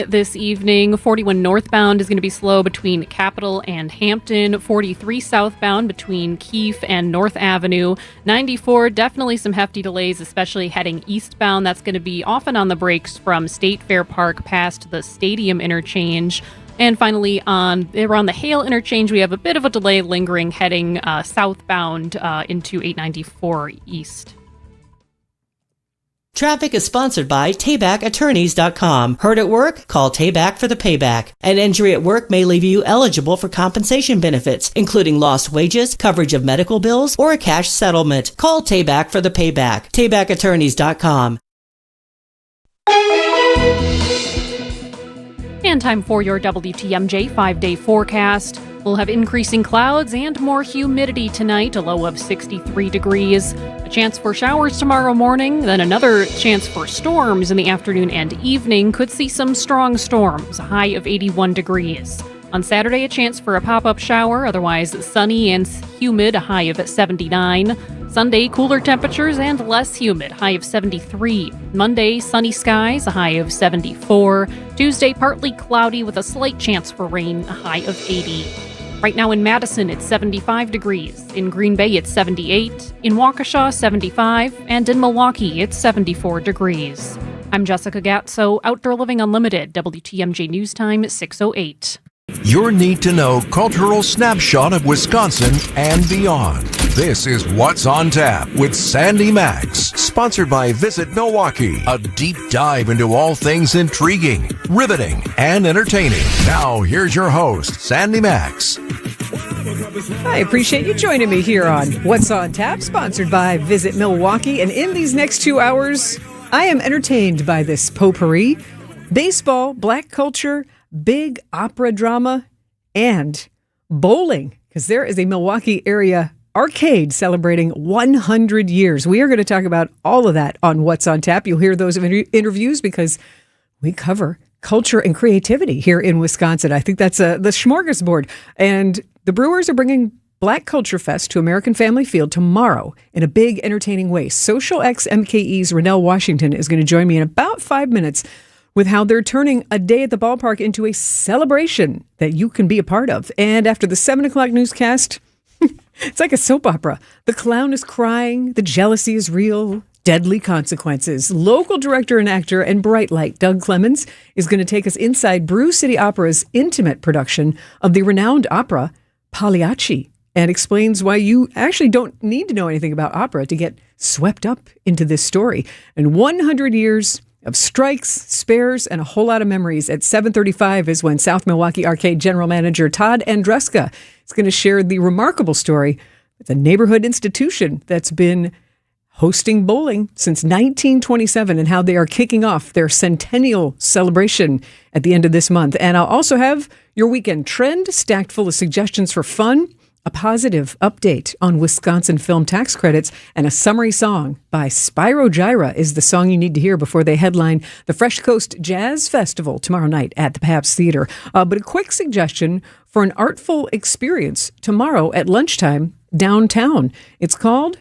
This evening, 41 northbound is going to be slow between Capitol and Hampton, 43 southbound between Keefe and North Avenue, 94, definitely some hefty delays, especially heading eastbound. That's going to be often on the brakes from State Fair Park past the Stadium interchange. And finally, around the Hale interchange, we have a bit of a delay lingering heading southbound into 894 east. Traffic is sponsored by TaybackAttorneys.com. Hurt at work? Call Tayback for the payback. An injury at work may leave you eligible for compensation benefits, including lost wages, coverage of medical bills, or a cash settlement. Call Tayback for the payback. TaybackAttorneys.com. And time for your WTMJ 5-day forecast. We'll have increasing clouds and more humidity tonight, a low of 63 degrees. A chance for showers tomorrow morning, then another chance for storms in the afternoon and evening. Could see some strong storms, a high of 81 degrees. On Saturday, a chance for a pop-up shower, otherwise sunny and humid, a high of 79. Sunday, cooler temperatures and less humid, high of 73. Monday, sunny skies, a high of 74. Tuesday, partly cloudy with a slight chance for rain, a high of 80. Right now in Madison, it's 75 degrees. In Green Bay, it's 78. In Waukesha, 75. And in Milwaukee, it's 74 degrees. I'm Jessica Gatso, Outdoor Living Unlimited, WTMJ News Time, 6:08. Your need-to-know cultural snapshot of Wisconsin and beyond. This is What's on Tap with Sandy Maxx, sponsored by Visit Milwaukee. A deep dive into all things intriguing, riveting, and entertaining. Now, here's your host, Sandy Maxx. I appreciate you joining me here on What's on Tap, sponsored by Visit Milwaukee. And in these next 2 hours, I am entertained by this potpourri: baseball, black culture, big opera drama, and bowling, because there is a Milwaukee area arcade celebrating 100 years. We are going to talk about all of that on What's on Tap. You'll hear those interviews because we cover culture and creativity here in Wisconsin. I think that's the smorgasbord. And the Brewers are bringing Black Culture Fest to American Family Field tomorrow in a big, entertaining way. Social X MKE's Rennell Washington is going to join me in about 5 minutes with how they're turning a day at the ballpark into a celebration that you can be a part of. And after the 7 o'clock newscast, it's like a soap opera. The clown is crying, the jealousy is real, deadly consequences. Local director and actor and bright light Doug Clemens is going to take us inside Brew City Opera's intimate production of the renowned opera Pagliacci, and explains why you actually don't need to know anything about opera to get swept up into this story. And 100 years of strikes, spares, and a whole lot of memories. At 7:35 is when South Milwaukee Arcade General Manager Todd Andruska is going to share the remarkable story with a neighborhood institution that's been hosting bowling since 1927 and how they are kicking off their centennial celebration at the end of this month. And I'll also have your weekend trend stacked full of suggestions for fun, a positive update on Wisconsin film tax credits, and a summary song by Spyro Gyra is the song you need to hear before they headline the Fresh Coast Jazz Festival tomorrow night at the Pabst Theater. But a quick suggestion for an artful experience tomorrow at lunchtime downtown. It's called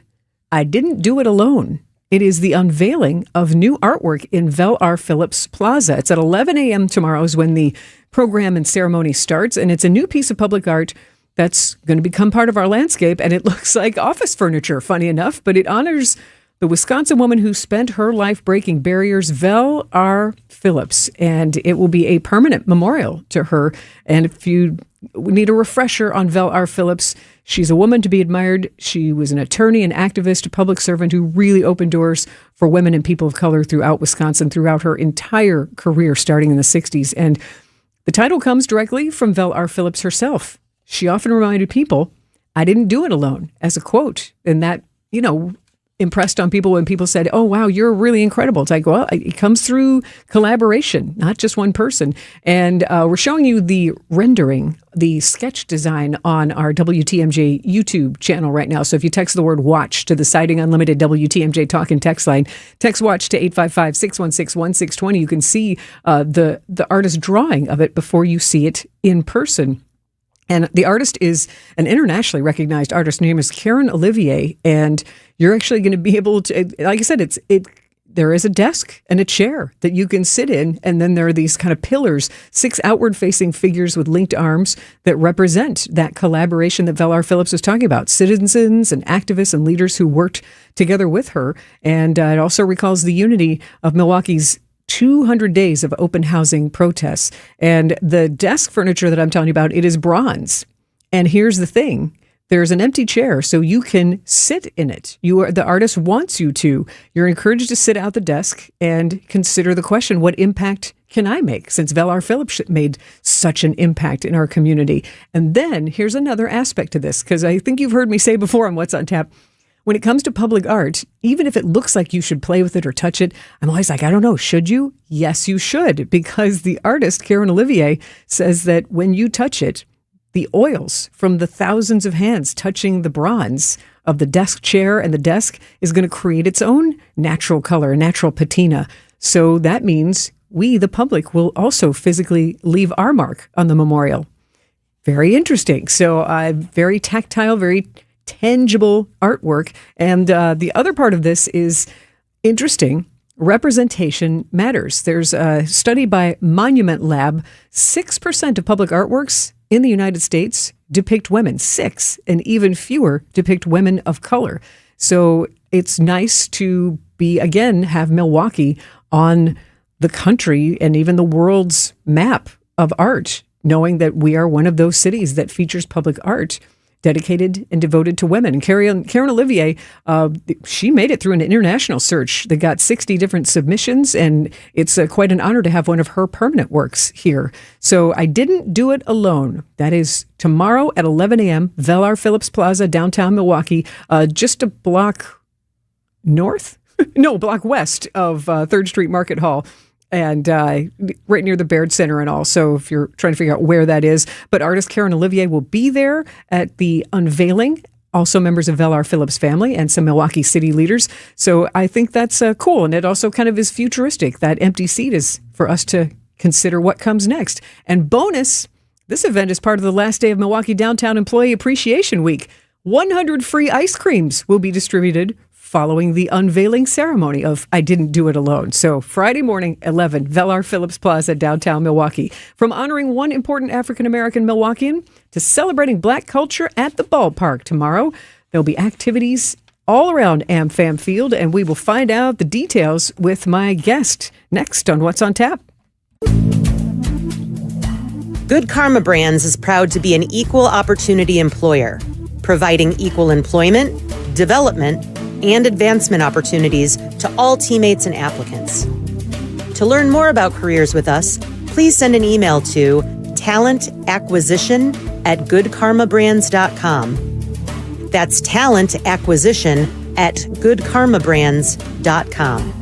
I Didn't Do It Alone. It is the unveiling of new artwork in Vel R. Phillips Plaza. It's at 11 a.m. tomorrow is when the program and ceremony starts, and it's a new piece of public art that's going to become part of our landscape, and it looks like office furniture, funny enough, but it honors the Wisconsin woman who spent her life breaking barriers, Vel R. Phillips, and it will be a permanent memorial to her. And if you need a refresher on Vel R. Phillips, she's a woman to be admired. She was an attorney, an activist, a public servant who really opened doors for women and people of color throughout Wisconsin throughout her entire career, starting in the 60s. And the title comes directly from Vel R. Phillips herself. She often reminded people, I didn't do it alone, as a quote. And that, impressed on people when people said, oh, wow, you're really incredible. It's like, well, it comes through collaboration, not just one person. And we're showing you the rendering, the sketch design on our WTMJ YouTube channel right now. So if you text the word watch to the Citing Unlimited WTMJ talk and text line, text watch to 855-616-1620. You can see the artist drawing of it before you see it in person. And the artist is an internationally recognized artist. Her name is Karen Olivier, and you're actually going to be able to, like I said, there is a desk and a chair that you can sit in. And then there are these kind of pillars, 6 outward-facing figures with linked arms that represent that collaboration that Velar Phillips was talking about, citizens and activists and leaders who worked together with her. And it also recalls the unity of Milwaukee's 200 days of open housing protests. And the desk furniture that I'm telling you about, it is bronze. And here's the thing. There's an empty chair, so you can sit in it. The artist wants you to. You're encouraged to sit out the desk and consider the question, what impact can I make? Since Velar Phillips made such an impact in our community. And then here's another aspect to this, because I think you've heard me say before on What's on Tap, when it comes to public art, even if it looks like you should play with it or touch it, I'm always like, I don't know, should you? Yes, you should, because the artist, Karen Olivier, says that when you touch it, the oils from the thousands of hands touching the bronze of the desk chair and the desk is going to create its own natural color, a natural patina. So that means we, the public, will also physically leave our mark on the memorial. Very interesting. So very tactile, very tangible artwork. And the other part of this is interesting. Representation matters. There's a study by Monument Lab. 6% of public artworks in the United States depict women. 6, and even fewer depict women of color. So it's nice to have Milwaukee on the country and even the world's map of art, knowing that we are one of those cities that features public art dedicated and devoted to women. And Karen Olivier, she made it through an international search that got 60 different submissions, and it's quite an honor to have one of her permanent works here. So I didn't do it alone. That is tomorrow at 11 a.m., Velar Phillips Plaza, downtown Milwaukee, just a block north? No, block west of 3rd Street Market Hall. And right near the Baird Center and all. So if you're trying to figure out where that is. But artist Karen Olivier will be there at the unveiling. Also members of Velar Phillips family and some Milwaukee city leaders. So I think that's cool. And it also kind of is futuristic. That empty seat is for us to consider what comes next. And bonus, this event is part of the last day of Milwaukee Downtown Employee Appreciation Week. 100 free ice creams will be distributed following the unveiling ceremony of I Didn't Do It Alone. So Friday morning, 11, Velar Phillips Plaza, downtown Milwaukee. From honoring one important African-American Milwaukeean to celebrating Black culture at the ballpark tomorrow, there'll be activities all around AmFam Field, and we will find out the details with my guest next on What's on Tap. Good Karma Brands is proud to be an equal opportunity employer, providing equal employment, development, and advancement opportunities to all teammates and applicants. To learn more about careers with us, please send an email to talentacquisition@goodkarmabrands.com. That's talentacquisition@goodkarmabrands.com.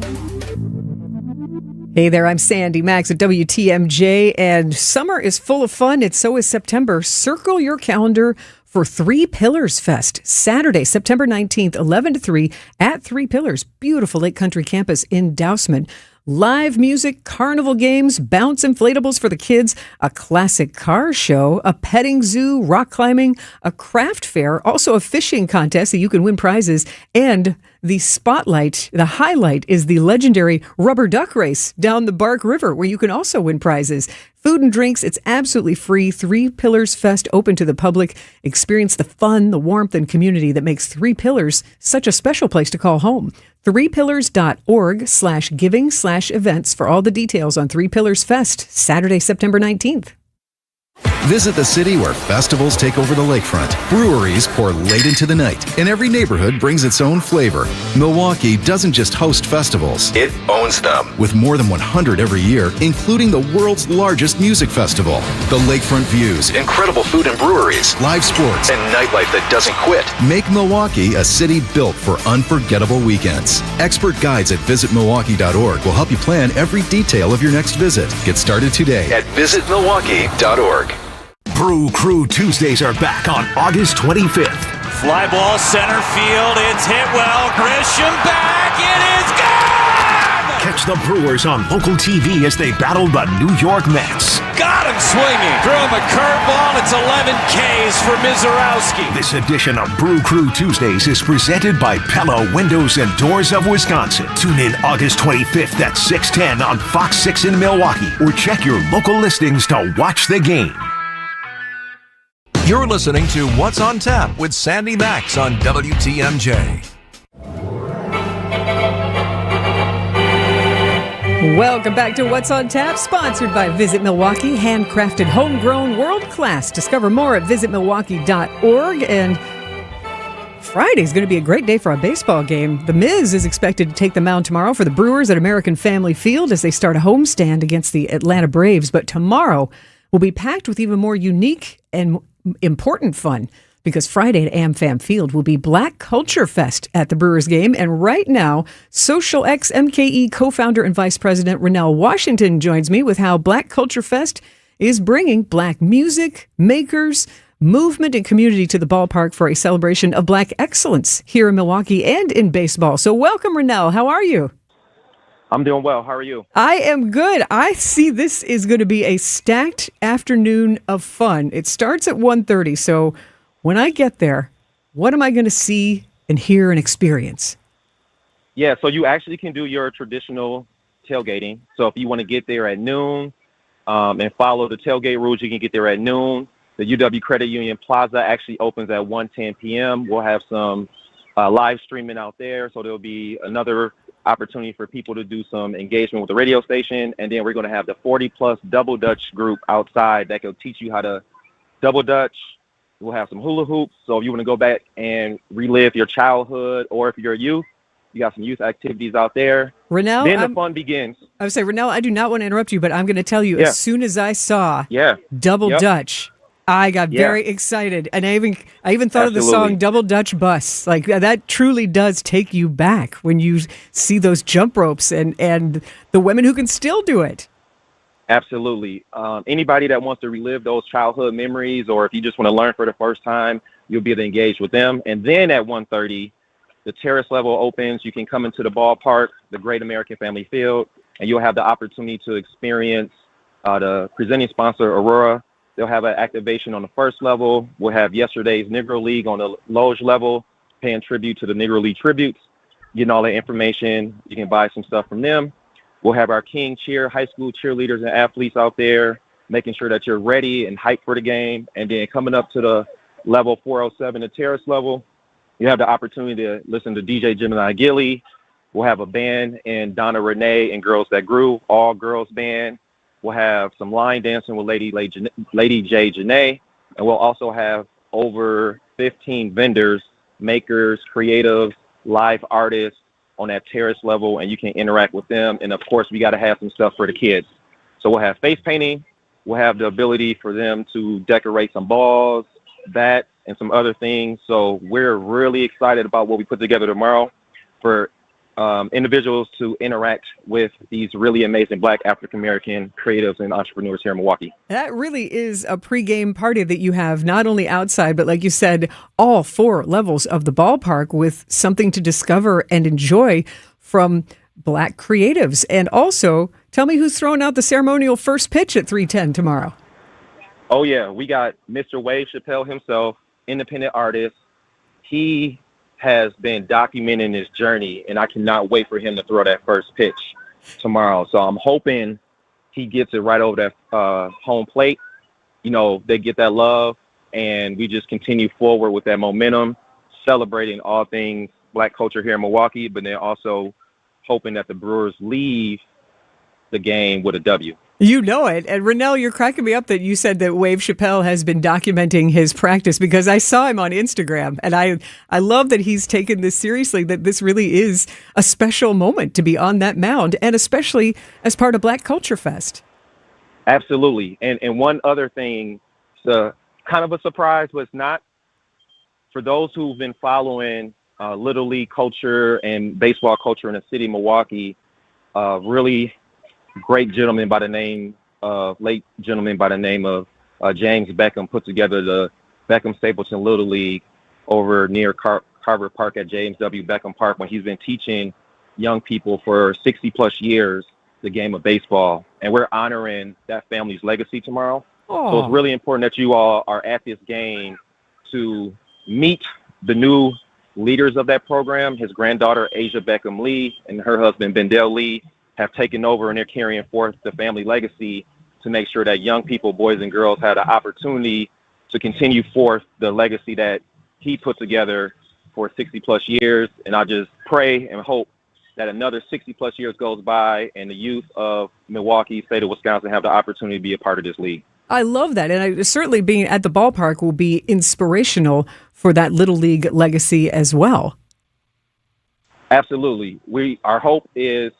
Hey there, I'm Sandy Maxx at WTMJ, and summer is full of fun, and so is September. Circle your calendar for Three Pillars Fest, Saturday, September 19th, 11 to 3 at Three Pillars, beautiful Lake Country campus in Dousman. Live music, carnival games, bounce inflatables for the kids, a classic car show, a petting zoo, rock climbing, a craft fair, also a fishing contest that you can win prizes, and the spotlight, the highlight is the legendary rubber duck race down the Bark River, where you can also win prizes. Food and drinks, it's absolutely free. Three Pillars Fest, open to the public. Experience the fun, the warmth, and community that makes Three Pillars such a special place to call home. threepillars.org/giving/events for all the details on Three Pillars Fest, Saturday, September 19th. Visit the city where festivals take over the lakefront. Breweries pour late into the night, and every neighborhood brings its own flavor. Milwaukee doesn't just host festivals, It owns them. with more than 100 every year, including the world's largest music festival. The lakefront views, Incredible food and breweries. live sports, And nightlife that doesn't quit. make Milwaukee a city built for unforgettable weekends. Expert guides at visitmilwaukee.org will help you plan every detail of your next visit. Get started today. At visitmilwaukee.org. Brew Crew Tuesdays are back on August 25th. Fly ball center field. It's hit well. Grisham back. It is gone! Catch the Brewers on local TV as they battle the New York Mets. Got him, swinging. Threw him a curveball. It's 11 Ks for Mizorowski. This edition of Brew Crew Tuesdays is presented by Pella Windows and Doors of Wisconsin. Tune in August 25th at 6:10 on Fox 6 in Milwaukee, or check your local listings to watch the game. You're listening to What's on Tap with Sandy Maxx on WTMJ. Welcome back to What's on Tap, sponsored by Visit Milwaukee. Handcrafted, homegrown, world-class. Discover more at visitmilwaukee.org. And Friday's going to be a great day for a baseball game. The Miz is expected to take the mound tomorrow for the Brewers at American Family Field as they start a homestand against the Atlanta Braves. But tomorrow will be packed with even more unique and important fun, because Friday at AmFam Field will be Black Culture Fest at the Brewers game. And right now, Social X MKE co-founder and vice president Rennell Washington joins me with how Black Culture Fest is bringing Black music, makers, movement, and community to the ballpark for a celebration of Black excellence here in Milwaukee and in baseball. So welcome, Rennell. How are you? I'm doing well. How are you? I am good. I see this is going to be a stacked afternoon of fun. It starts at 1:30, so when I get there, what am I going to see and hear and experience? Yeah, so you actually can do your traditional tailgating. So if you want to get there at noon and follow the tailgate rules, you can get there at noon. The UW Credit Union Plaza actually opens at 1:10 p.m. We'll have some live streaming out there, so there'll be another opportunity for people to do some engagement with the radio station. And then we're going to have the 40-plus Double Dutch group outside that will teach you how to double Dutch. We'll have some hula hoops. So if you want to go back and relive your childhood, or if you're a youth, you got some youth activities out there. Rennell, then the fun begins. I would say, Rennell, I do not want to interrupt you, but I'm going to tell you, as soon as I saw Double Dutch, I got very excited. And I even thought of the song Double Dutch Bus. Like, that truly does take you back when you see those jump ropes and the women who can still do it. Absolutely. Anybody that wants to relive those childhood memories, or if you just want to learn for the first time, you'll be able to engage with them. And then at 1:30, the terrace level opens. You can come into the ballpark, the Great American Family Field, and you'll have the opportunity to experience the presenting sponsor, Aurora. They'll have an activation on the first level. We'll have yesterday's Negro League on the Loge level, paying tribute to the Negro League tributes, getting all the information. You can buy some stuff from them. We'll have our King Cheer high school cheerleaders and athletes out there, making sure that you're ready and hyped for the game. And then coming up to the level 407, the terrace level, you have the opportunity to listen to DJ Gemini Gilly. We'll have a band and Donna Renee and Girls That Groove, all girls band. We'll have some line dancing with Lady J. Janae. And we'll also have over 15 vendors, makers, creatives, live artists on that terrace level, and you can interact with them. And of course, we got to have some stuff for the kids. So we'll have face painting. We'll have the ability for them to decorate some balls, bats, and some other things. So we're really excited about what we put together tomorrow for individuals to interact with these really amazing Black African-American creatives and entrepreneurs here in Milwaukee. That really is a pregame party that you have not only outside, but like you said, all four levels of the ballpark with something to discover and enjoy from Black creatives. And also, tell me who's throwing out the ceremonial first pitch at 3:10 tomorrow. Oh, yeah. We got Mr. Wave Chappelle himself, independent artist. He has been documenting his journey, and I cannot wait for him to throw that first pitch tomorrow. So I'm hoping he gets it right over that home plate. You know, they get that love, and we just continue forward with that momentum, celebrating all things Black culture here in Milwaukee, but then also hoping that the Brewers leave the game with a W. You know it. And Rennell, you're cracking me up that you said that Wave Chappelle has been documenting his practice, because I saw him on Instagram, and I love that he's taken this seriously, that this really is a special moment to be on that mound, and especially as part of Black Culture Fest. Absolutely. And one other thing, kind of a surprise, was not for those who've been following Little League culture and baseball culture in the city of Milwaukee, really great gentleman by the name of James Beckham put together the Beckham Stapleton Little League over near Carver Park at James W. Beckham Park, when he's been teaching young people for 60 plus years the game of baseball. And we're honoring that family's legacy tomorrow. So it's really important that you all are at this game to meet the new leaders of that program. His granddaughter, Asia Beckham Lee, and her husband, Bendel Lee, have taken over, and they're carrying forth the family legacy to make sure that young people, boys and girls, had an opportunity to continue forth the legacy that he put together for 60-plus years. And I just pray and hope that another 60-plus years goes by and the youth of Milwaukee, state of Wisconsin, have the opportunity to be a part of this league. I love that. And certainly being at the ballpark will be inspirational for that Little League legacy as well. Absolutely. Our hope is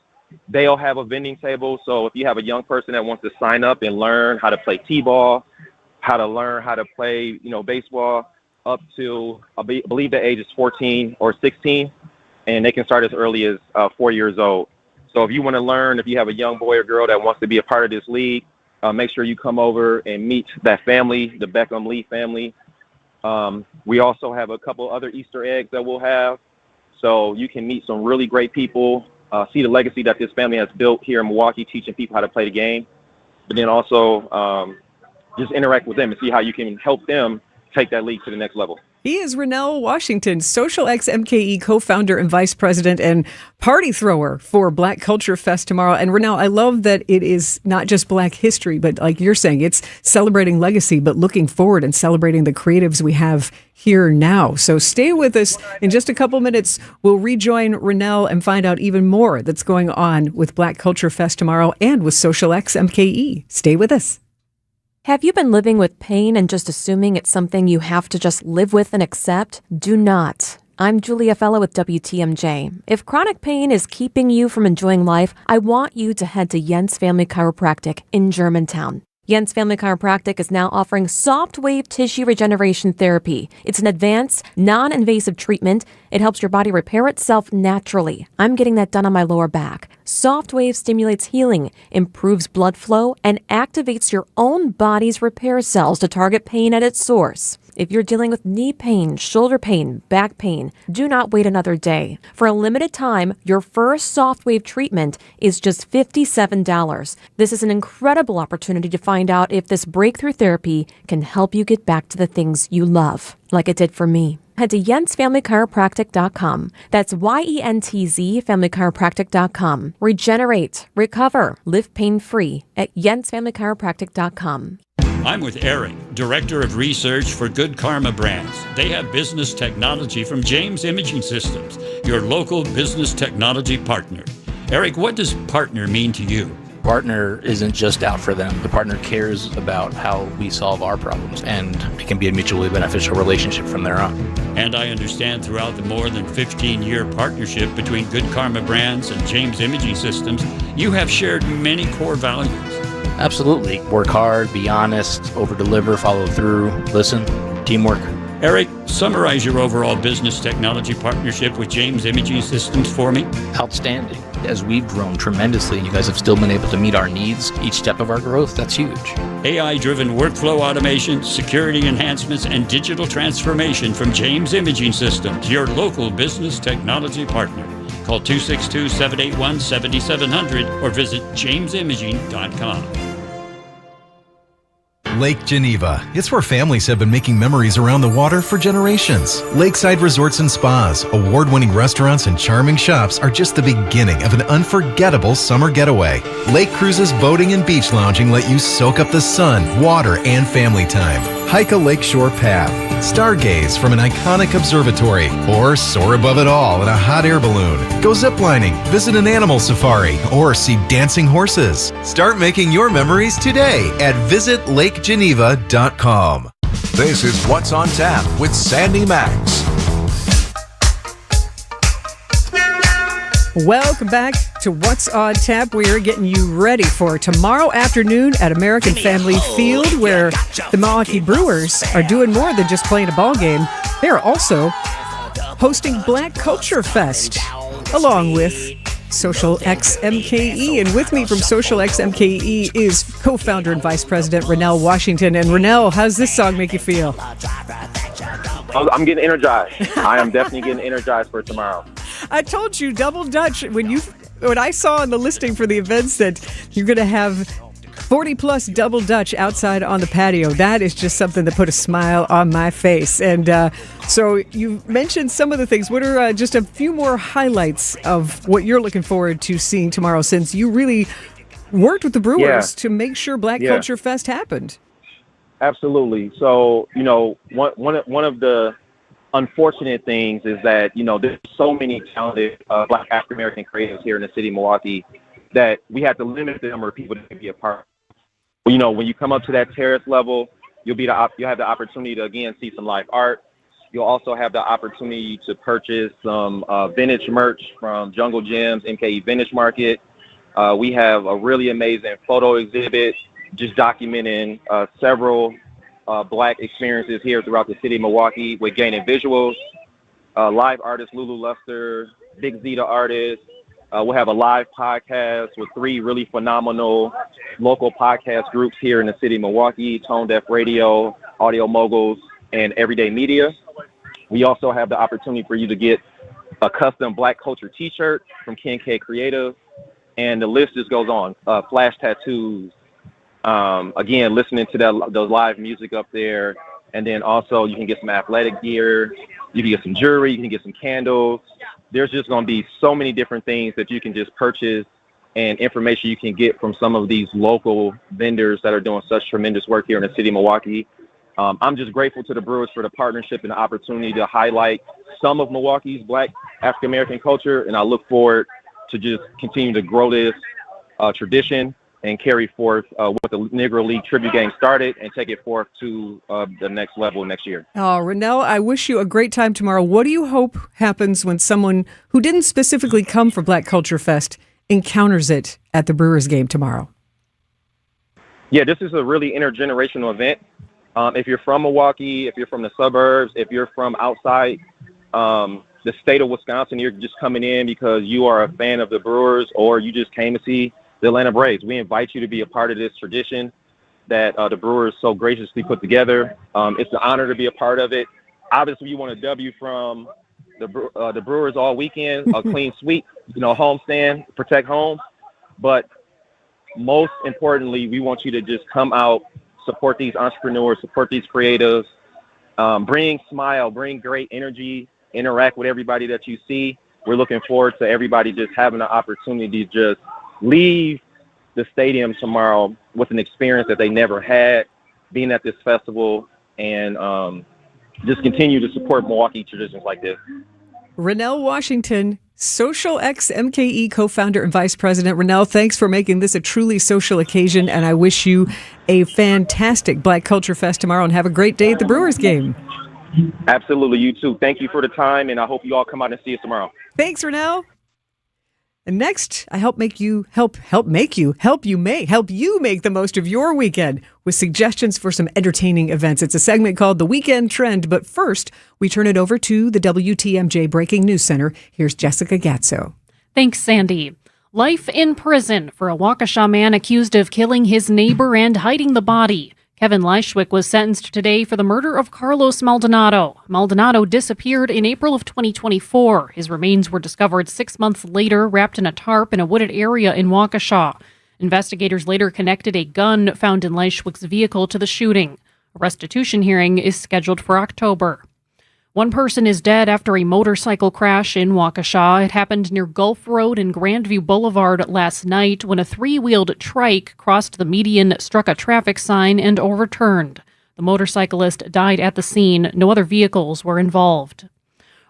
they'll have a vending table. So if you have a young person that wants to sign up and learn how to play t-ball, how to learn how to play, baseball up to, I believe the age is 14 or 16, and they can start as early as 4 years old. So if you want to learn, if you have a young boy or girl that wants to be a part of this league, make sure you come over and meet that family, the Beckham Lee family. We also have a couple other Easter eggs that we'll have. So you can meet some really great people, see the legacy that this family has built here in Milwaukee, teaching people how to play the game, but then also just interact with them and see how you can help them take that league to the next level. He is Rennell Washington, Social X MKE co-founder and vice president and party thrower for Black Culture Fest tomorrow. And Rennell, I love that it is not just Black history, but like you're saying, it's celebrating legacy, but looking forward and celebrating the creatives we have here now. So stay with us. In just a couple minutes, we'll rejoin Rennell and find out even more that's going on with Black Culture Fest tomorrow and with Social X MKE. Stay with us. Have you been living with pain and just assuming it's something you have to just live with and accept? Do not. I'm Julia Fellow with WTMJ. If chronic pain is keeping you from enjoying life, I want you to head to Jens Family Chiropractic in Germantown. Jens Family Chiropractic is now offering soft wave tissue regeneration therapy. It's an advanced, non-invasive treatment. It helps your body repair itself naturally. I'm getting that done on my lower back. Soft wave stimulates healing, improves blood flow, and activates your own body's repair cells to target pain at its source. If you're dealing with knee pain, shoulder pain, back pain, do not wait another day. For a limited time, your first soft wave treatment is just $57. This is an incredible opportunity to find out if this breakthrough therapy can help you get back to the things you love, like it did for me. Head to jensfamilychiropractic.com. That's YENTZ familychiropractic.com. Regenerate, recover, live pain-free at jensfamilychiropractic.com. I'm with Eric, Director of Research for Good Karma Brands. They have business technology from James Imaging Systems, your local business technology partner. Eric, what does partner mean to you? Partner isn't just out for them. The partner cares about how we solve our problems, and it can be a mutually beneficial relationship from there on. And I understand throughout the more than 15-year partnership between Good Karma Brands and James Imaging Systems, you have shared many core values. Absolutely. Work hard, be honest, over-deliver, follow through, listen, teamwork. Eric, summarize your overall business technology partnership with James Imaging Systems for me. Outstanding. As we've grown tremendously and you guys have still been able to meet our needs each step of our growth, that's huge. AI-driven workflow automation, security enhancements, and digital transformation from James Imaging Systems, your local business technology partner. Call 262-781-7700 or visit jamesimaging.com. Lake Geneva. It's where families have been making memories around the water for generations. Lakeside resorts and spas, award-winning restaurants, and charming shops are just the beginning of an unforgettable summer getaway. Lake cruises, boating, and beach lounging let you soak up the sun, water, and family time. Hike a lakeshore path, stargaze from an iconic observatory, or soar above it all in a hot air balloon. Go ziplining, visit an animal safari, or see dancing horses. Start making your memories today at visitlakegeneva.com. This is What's on Tap with Sandy Maxx. Welcome back to What's on Tap. We are getting you ready for tomorrow afternoon at American Family Field, where the Milwaukee Brewers are doing more than just playing a ball game. They are also hosting Black Culture Fest, along with Social X MKE. And with me from Social X MKE is co-founder and vice president Rennell Washington. And Rennell, how's this song make you feel? I'm getting energized. I am definitely getting energized for tomorrow. I told you, double Dutch, when I saw on the listing for the events that you're going to have 40-plus double Dutch outside on the patio. That is just something that put a smile on my face. And so you mentioned some of the things. What are just a few more highlights of what you're looking forward to seeing tomorrow, since you really worked with the Brewers to make sure Black Culture Fest happened? Absolutely. So, one of the unfortunate things is that, there's so many talented Black African-American creatives here in the city of Milwaukee that we have to limit the number of people that can be a part. When you come up to that terrace level, you'll have the opportunity to, again, see some live art. You'll also have the opportunity to purchase some vintage merch from Jungle Gems, MKE Vintage Market. We have a really amazing photo exhibit just documenting several Black experiences here throughout the city of Milwaukee with gaining visuals. Live artist Lulu Luster, Big Zeta artist. We'll have a live podcast with 3 really phenomenal local podcast groups here in the city of Milwaukee: Tone Deaf Radio, Audio Moguls, and Everyday Media. We also have the opportunity for you to get a custom Black Culture t-shirt from Ken K Creative, and the list just goes on. Flash tattoos, again, listening to the live music up there. And then also you can get some athletic gear, you can get some jewelry, you can get some candles. There's just going to be so many different things that you can just purchase, and information you can get from some of these local vendors that are doing such tremendous work here in the city of Milwaukee. I'm just grateful to the Brewers for the partnership and the opportunity to highlight some of Milwaukee's Black African-American culture, and I look forward to just continue to grow this tradition and carry forth what the Negro League Tribute Game started, and take it forth to the next level next year. Oh, Rennell, I wish you a great time tomorrow. What do you hope happens when someone who didn't specifically come for Black Culture Fest encounters it at the Brewers game tomorrow? Yeah, this is a really intergenerational event. If you're from Milwaukee, if you're from the suburbs, if you're from outside the state of Wisconsin, you're just coming in because you are a fan of the Brewers, or you just came to see the Atlanta Braves. We invite you to be a part of this tradition that the Brewers so graciously put together. It's an honor to be a part of it. Obviously, you want a W from the Brewers all weekend, a clean sweep, home stand, protect home. But most importantly, we want you to just come out, support these entrepreneurs, support these creatives, bring smile, bring great energy, interact with everybody that you see. We're looking forward to everybody just having an opportunity to just leave the stadium tomorrow with an experience that they never had, being at this festival, and just continue to support Milwaukee traditions like this. Rennell Washington, Social X MKE co-founder and vice president. Rennell, thanks for making this a truly social occasion, and I wish you a fantastic Black Culture Fest tomorrow, and have a great day at the Brewers game. Absolutely, you too. Thank you for the time, and I hope you all come out and see us tomorrow. Thanks, Rennell. And next, I help you make the most of your weekend with suggestions for some entertaining events. It's a segment called The Weekend Trend, but first, we turn it over to the WTMJ Breaking News Center. Here's Jessica Gatso. Thanks, Sandy. Life in prison for a Waukesha man accused of killing his neighbor and hiding the body. Kevin Leishwick was sentenced today for the murder of Carlos Maldonado. Maldonado disappeared in April of 2024. His remains were discovered 6 months later, wrapped in a tarp in a wooded area in Waukesha. Investigators later connected a gun found in Leishwick's vehicle to the shooting. A restitution hearing is scheduled for October. One person is dead after a motorcycle crash in Waukesha. It happened near Gulf Road and Grandview Boulevard last night when a 3-wheeled trike crossed the median, struck a traffic sign, and overturned. The motorcyclist died at the scene. No other vehicles were involved.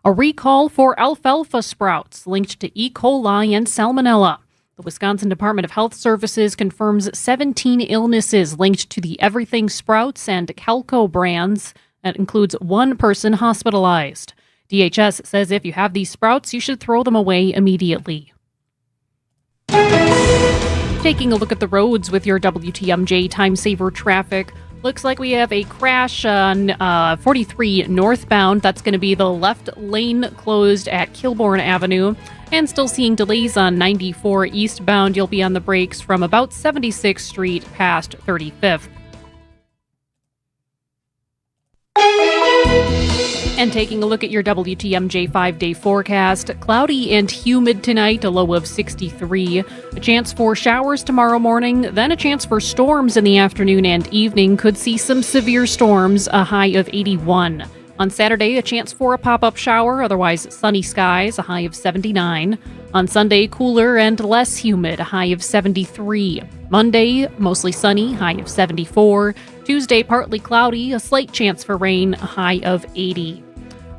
A recall for alfalfa sprouts linked to E. coli and salmonella. The Wisconsin Department of Health Services confirms 17 illnesses linked to the Everything Sprouts and Calco brands. That includes one person hospitalized. DHS says if you have these sprouts, you should throw them away immediately. Taking a look at the roads with your WTMJ Time Saver traffic. Looks like we have a crash on 43 northbound. That's going to be the left lane closed at Kilbourne Avenue. And still seeing delays on 94 eastbound. You'll be on the brakes from about 76th Street past 35th. And taking a look at your WTMJ 5-day forecast, cloudy and humid tonight, a low of 63. A chance for showers tomorrow morning, then a chance for storms in the afternoon and evening. Could see some severe storms, a high of 81. On Saturday, a chance for a pop-up shower, otherwise sunny skies, a high of 79. On Sunday, cooler and less humid, a high of 73. Monday, mostly sunny, high of 74. Tuesday, partly cloudy, a slight chance for rain, a high of 80.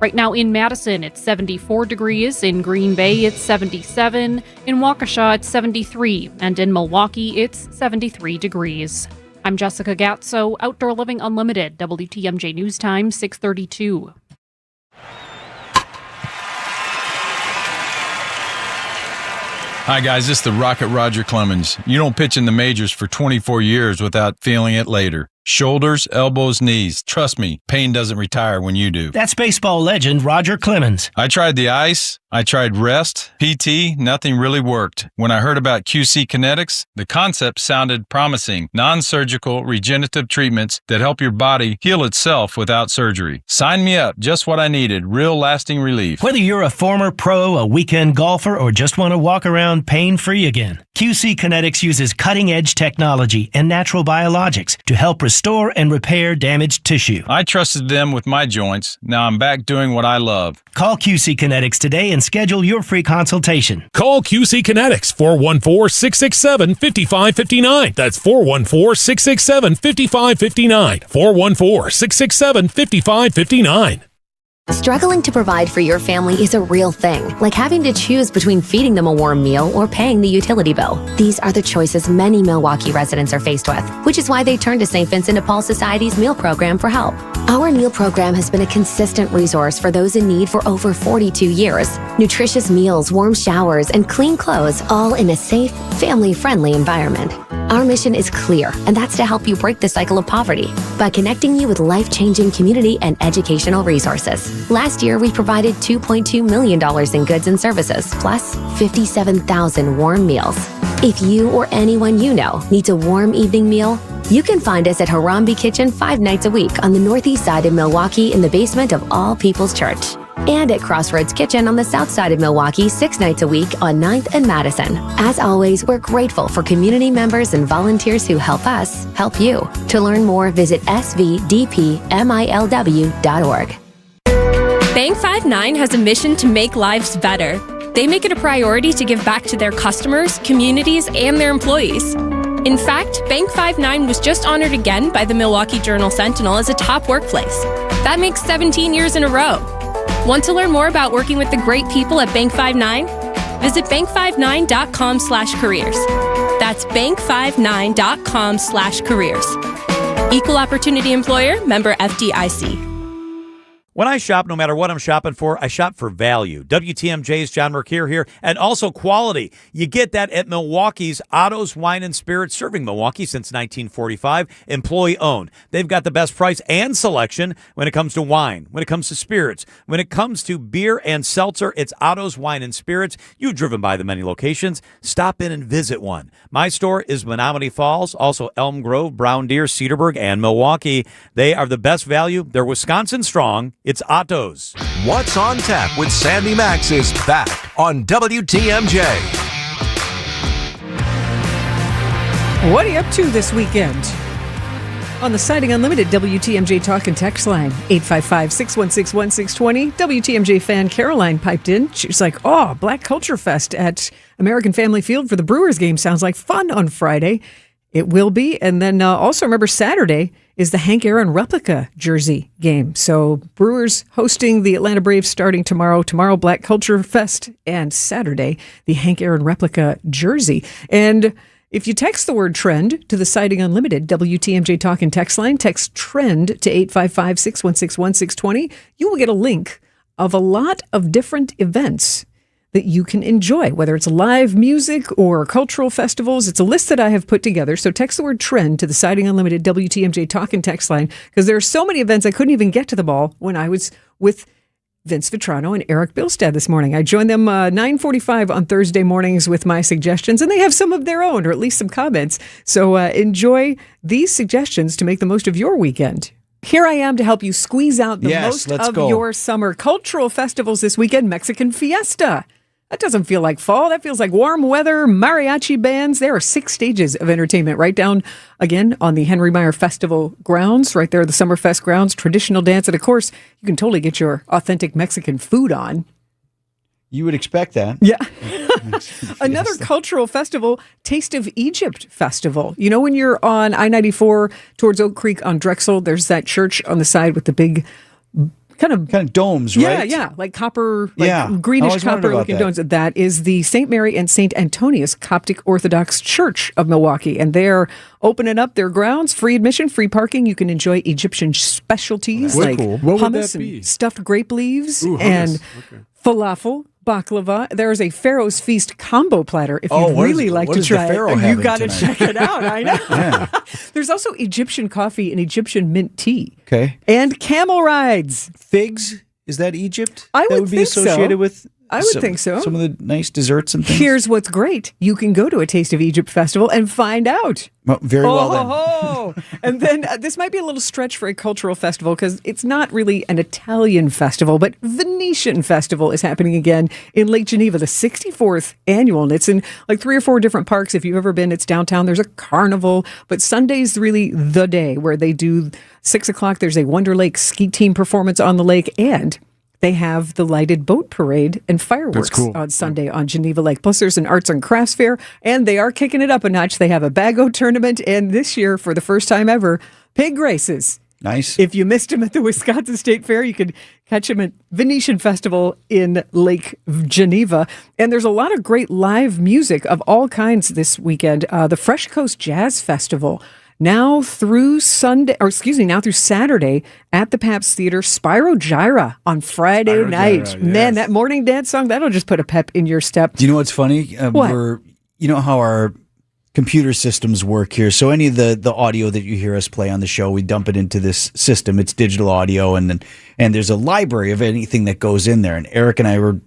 Right now in Madison, it's 74 degrees. In Green Bay, it's 77. In Waukesha, it's 73. And in Milwaukee, it's 73 degrees. I'm Jessica Gatso, Outdoor Living Unlimited, WTMJ News Time, 6:32. Hi, guys. This is the Rocket Roger Clemens. You don't pitch in the majors for 24 years without feeling it later. Shoulders, elbows, knees. Trust me, pain doesn't retire when you do. That's baseball legend Roger Clemens. I tried the ice. I tried rest, PT, nothing really worked. When I heard about QC Kinetics, the concept sounded promising. Non-surgical regenerative treatments that help your body heal itself without surgery. Sign me up, just what I needed, real lasting relief. Whether you're a former pro, a weekend golfer, or just want to walk around pain-free again, QC Kinetics uses cutting-edge technology and natural biologics to help restore and repair damaged tissue. I trusted them with my joints. Now I'm back doing what I love. Call QC Kinetics today and schedule your free consultation. Call QC Kinetics, 414-667-5559. That's 414-667-5559. 414-667-5559. Struggling to provide for your family is a real thing, like having to choose between feeding them a warm meal or paying the utility bill. These are the choices many Milwaukee residents are faced with, which is why they turn to St. Vincent de Paul Society's meal program for help. Our meal program has been a consistent resource for those in need for over 42 years. Nutritious meals, warm showers, and clean clothes, all in a safe, family-friendly environment. Our mission is clear, and that's to help you break the cycle of poverty by connecting you with life-changing community and educational resources. Last year, we provided $2.2 million in goods and services, plus 57,000 warm meals. If you or anyone you know needs a warm evening meal, you can find us at Harambe Kitchen 5 nights a week on the northeast side of Milwaukee in the basement of All People's Church. And at Crossroads Kitchen on the south side of Milwaukee 6 nights a week on 9th and Madison. As always, we're grateful for community members and volunteers who help us help you. To learn more, visit svdpmilw.org. Bank 5-9 has a mission to make lives better. They make it a priority to give back to their customers, communities, and their employees. In fact, Bank 5-9 was just honored again by the Milwaukee Journal-Sentinel as a top workplace. That makes 17 years in a row. Want to learn more about working with the great people at Bank 5-9? Visit bank59.com/careers. That's bank59.com/careers. Equal Opportunity Employer, member FDIC. When I shop, no matter what I'm shopping for, I shop for value. WTMJ's John Mercure here, and also quality. You get that at Milwaukee's Otto's Wine and Spirits, serving Milwaukee since 1945, employee-owned. They've got the best price and selection when it comes to wine, when it comes to spirits, when it comes to beer and seltzer. It's Otto's Wine and Spirits. You've driven by the many locations. Stop in and visit one. My store is Menominee Falls, also Elm Grove, Brown Deer, Cedarburg, and Milwaukee. They are the best value. They're Wisconsin strong. It's Otto's. What's on Tap with Sandy Maxx is back on WTMJ. What are you up to this weekend? On the Siding Unlimited WTMJ Talk and Text line, 855-616-1620. WTMJ fan Caroline piped in. She's like, Black Culture Fest at American Family Field for the Brewers game. Sounds like fun on Friday. It will be. And then also remember Saturday is the Hank Aaron replica jersey game. So Brewers hosting the Atlanta Braves starting tomorrow. Tomorrow, Black Culture Fest, and Saturday, the Hank Aaron replica jersey. And if you text the word trend to the Siding Unlimited WTMJ Talk and Text line, text trend to 855-616-1620, you will get a link of a lot of different events that you can enjoy, whether it's live music or cultural festivals. It's a list that I have put together. So text the word trend to the Siding Unlimited WTMJ Talk and Text line, because there are so many events I couldn't even get to them all when I was with Vince Vitrano and Eric Bilstad this morning. I joined them 9:45 on Thursday mornings with my suggestions, and they have some of their own, or at least some comments. So enjoy these suggestions to make the most of your weekend. Here I am to help you squeeze out the most let's of go. your summer. Cultural festivals this weekend, Mexican Fiesta. That doesn't feel like fall. That feels like warm weather, mariachi bands. There are 6 stages of entertainment right down, again, on the Henry Meyer Festival grounds, right there, the Summerfest grounds, traditional dance. And, of course, you can totally get your authentic Mexican food on. You would expect that. Yeah. Another cultural festival, Taste of Egypt Festival. You know, when you're on I-94 towards Oak Creek on Drexel, there's that church on the side with the big kind of domes, yeah, right? Yeah, like copper, Yeah. greenish I always wondered about copper-looking that. domes. That is the St. Mary and St. Antonius Coptic Orthodox Church of Milwaukee. And they're opening up their grounds, free admission, free parking. You can enjoy Egyptian specialties That's like cool. What would hummus that be? and stuffed grape leaves Ooh, hummus. and Okay. falafel. Baklava. There is a Pharaoh's Feast combo platter if Oh, you'd what really is- like what to is the try Pharaoh it. You having got to tonight? check it out. I know. Yeah. There's also Egyptian coffee and Egyptian mint tea. Okay. And camel rides. Figs? Is that Egypt? I that would would be think so. associated with. I would think so. Some of the nice desserts and things. Here's what's great. You can go to a Taste of Egypt festival and find out. Well, very well then. Oh, and then this might be a little stretch for a cultural festival because it's not really an Italian festival, but Venetian Festival is happening again in Lake Geneva, the 64th annual. And it's in like 3 or 4 different parks. If you've ever been, it's downtown. There's a carnival, but Sunday's really the day where they do 6 o'clock. There's a Wonder Lake ski team performance on the lake, and they have the lighted boat parade and fireworks on Sunday on Geneva Lake. Plus, there's an arts and crafts fair, and they are kicking it up a notch. They have a Bago tournament, and this year, for the first time ever, pig races. Nice. If you missed them at the Wisconsin State Fair, you could catch them at Venetian Festival in Lake Geneva. And there's a lot of great live music of all kinds this weekend. The Fresh Coast Jazz Festival. Now through Saturday at the Pabst Theater, Spyro Gyra on Friday night. Gyra, Man, yes. that morning dance song, that'll just put a pep in your step. Do you know what's funny? What? You know how our computer systems work here. So any of the audio that you hear us play on the show, we dump it into this system. It's digital audio, and there's a library of anything that goes in there. And Eric and I were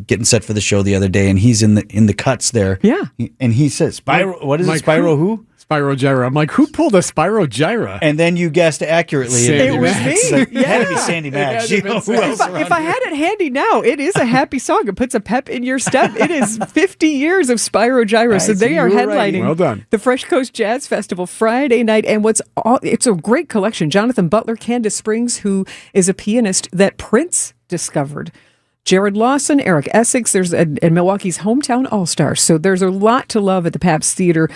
getting set for the show the other day, and he's in the cuts there. Yeah. And he says, Spyro, what is it? Spyro who? Spyro Gyra. I'm like, who pulled a Spyro Gyra? And then you guessed accurately. Sandy It was Maxx. me. It had to be Sandy It Maxx. had to have been Who else Sandy. around If I had it handy now, it is a happy song. It puts a pep in your step. It is 50 years of Spyro Gyra. So they are headlining Well done. the Fresh Coast Jazz Festival Friday night. And it's a great collection. Jonathan Butler, Candace Springs, who is a pianist that Prince discovered. Jared Lawson, Eric Essex, and Milwaukee's Hometown All-Stars. So there's a lot to love at the Pabst Theater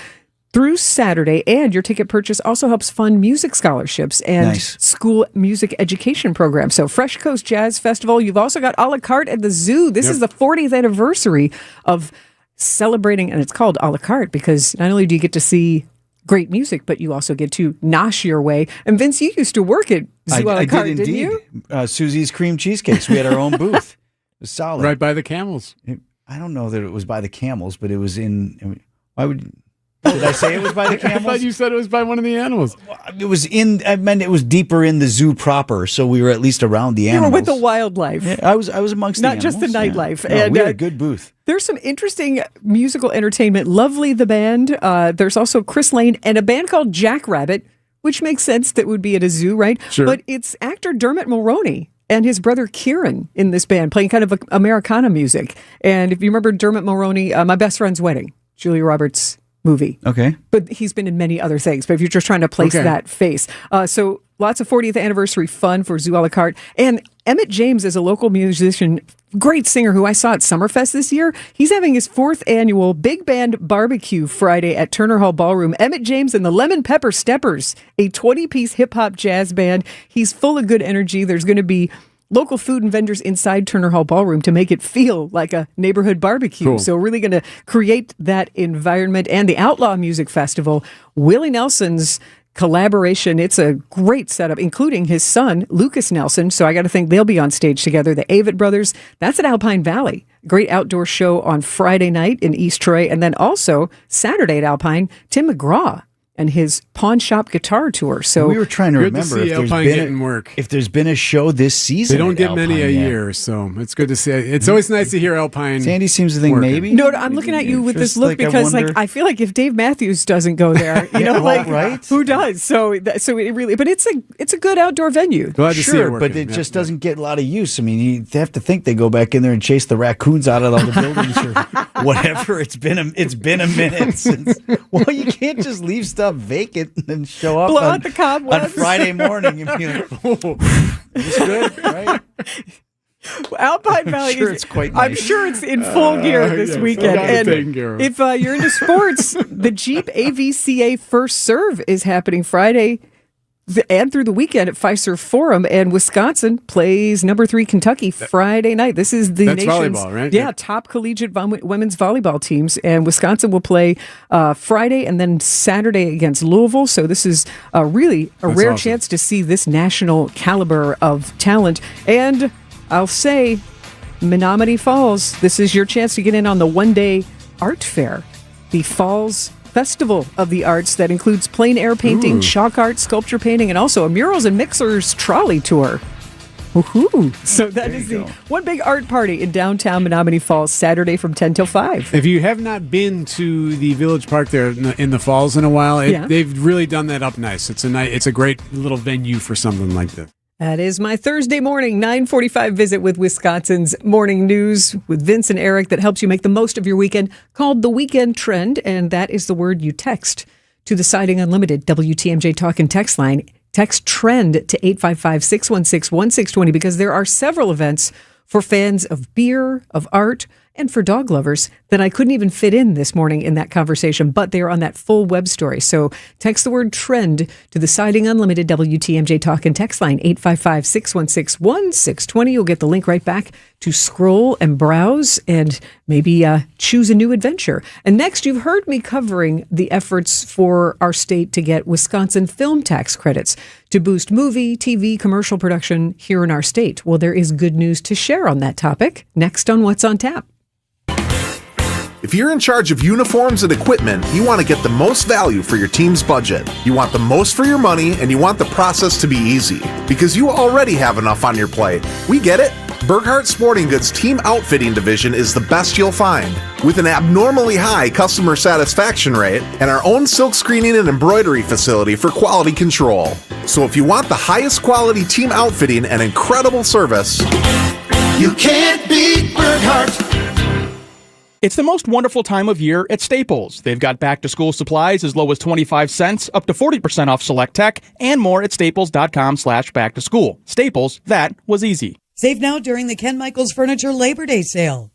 through Saturday, and your ticket purchase also helps fund music scholarships and Nice. school music education programs. So Fresh Coast Jazz Festival, you've also got a la carte at the zoo. This is the 40th anniversary of celebrating, and it's called a la carte because not only do you get to see great music, but you also get to nosh your way. And Vince, you used to work at Zoo a la I carte, did didn't indeed. you? Susie's Cream Cheesecakes. We had our own booth. It was solid. Right by the camels. I don't know that it was by the camels, but it was in. Why would? Did I say it was by the I camels? thought you said it was by one of the animals. It was in. I meant it was deeper in the zoo proper, so we were at least around the You animals. were with the wildlife. Yeah, I was amongst Not the just the animals, nightlife. Yeah. No, And, we had a good booth. There's some interesting musical entertainment. Lovely, the band. There's also Chris Lane and a band called Jackrabbit, which makes sense that would be at a zoo, right? Sure. But it's actor Dermot Mulroney and his brother Kieran in this band playing kind of Americana music. And if you remember Dermot Mulroney, My Best Friend's Wedding, Julia Roberts' movie. Okay. But he's been in many other things. But if you're just trying to place that face. So lots of 40th anniversary fun for Zoo a la carte. And Emmett James is a local musician, great singer who I saw at Summerfest this year. He's having his 4th annual Big Band Barbecue Friday at Turner Hall Ballroom. Emmett James and the Lemon Pepper Steppers, a 20-piece hip-hop jazz band. He's full of good energy. There's going to be local food and vendors inside Turner Hall Ballroom to make it feel like a neighborhood barbecue. Cool. So really going to create that environment. And the Outlaw Music Festival, Willie Nelson's collaboration. It's a great setup, including his son, Lucas Nelson. So I got to think they'll be on stage together. The Avett Brothers. That's at Alpine Valley. Great outdoor show on Friday night in East Troy. And then also Saturday at Alpine, Tim McGraw and his Pawn Shop Guitar Tour. So we were trying to remember if there's been a show this season. They don't get Alpine many a yet. year, so it's good to see. It's always nice to hear Alpine. Sandy seems to think working. maybe. No, I'm looking at you with this look because, I feel like if Dave Matthews doesn't go there, right? Who does? So it really, but it's a good outdoor venue. Glad to see it Sure, working. but it just doesn't get a lot of use. I mean, you have to think they go back in there and chase the raccoons out of all the buildings or whatever. It's been a minute since. Well, you can't just leave stuff vacant and then show up Blow out the cobwebs. on Friday morning and be like, "Oh, it's good, right?" Alpine Valley. sure it's quite nice. I'm sure it's in full gear this yes, weekend. got it And taken care of. if you're into sports, the Jeep AVCA First Serve is happening Friday and through the weekend at Fiserv Forum, and Wisconsin plays number 3 Kentucky Friday night. This is the That's nation's volleyball, right? Yeah, top collegiate women's volleyball teams, and Wisconsin will play Friday and then Saturday against Louisville. So this is really a That's rare awesome. chance to see this national caliber of talent. And I'll say, Menominee Falls, this is your chance to get in on the one-day art fair. The Falls Festival of the Arts that includes plein air painting, chalk art, sculpture painting, and also a murals and mixers trolley tour. Woohoo! So that is the one big art party in downtown Menominee Falls, Saturday from 10 till 5. If you have not been to the Village Park there in the falls in a while, they've really done that up nice. It's a great little venue for something like this. That is my Thursday morning, 9:45 visit with Wisconsin's Morning News with Vince and Eric that helps you make the most of your weekend, called The Weekend Trend, and that is the word you text to the Siding Unlimited WTMJ Talk and Text line. Text TREND to 855-616-1620 because there are several events for fans of beer, of art, and for dog lovers that I couldn't even fit in this morning in that conversation, but they are on that full web story. So text the word TREND to the Siding Unlimited WTMJ Talk and Text line, 855-616-1620. You'll get the link right back to scroll and browse and maybe choose a new adventure. And next, you've heard me covering the efforts for our state to get Wisconsin film tax credits to boost movie, TV, commercial production here in our state. Well, there is good news to share on that topic next on What's on Tap. If you're in charge of uniforms and equipment, you want to get the most value for your team's budget. You want the most for your money, and you want the process to be easy. Because you already have enough on your plate. We get it. Burghardt Sporting Goods Team Outfitting Division is the best you'll find. With an abnormally high customer satisfaction rate and our own silk screening and embroidery facility for quality control. So if you want the highest quality team outfitting and incredible service, you can't beat Burghardt. It's the most wonderful time of year at Staples. They've got back-to-school supplies as low as 25 cents, up to 40% off select tech, and more at staples.com/back-to-school. Staples, that was easy. Save now during the Ken Michaels Furniture Labor Day sale.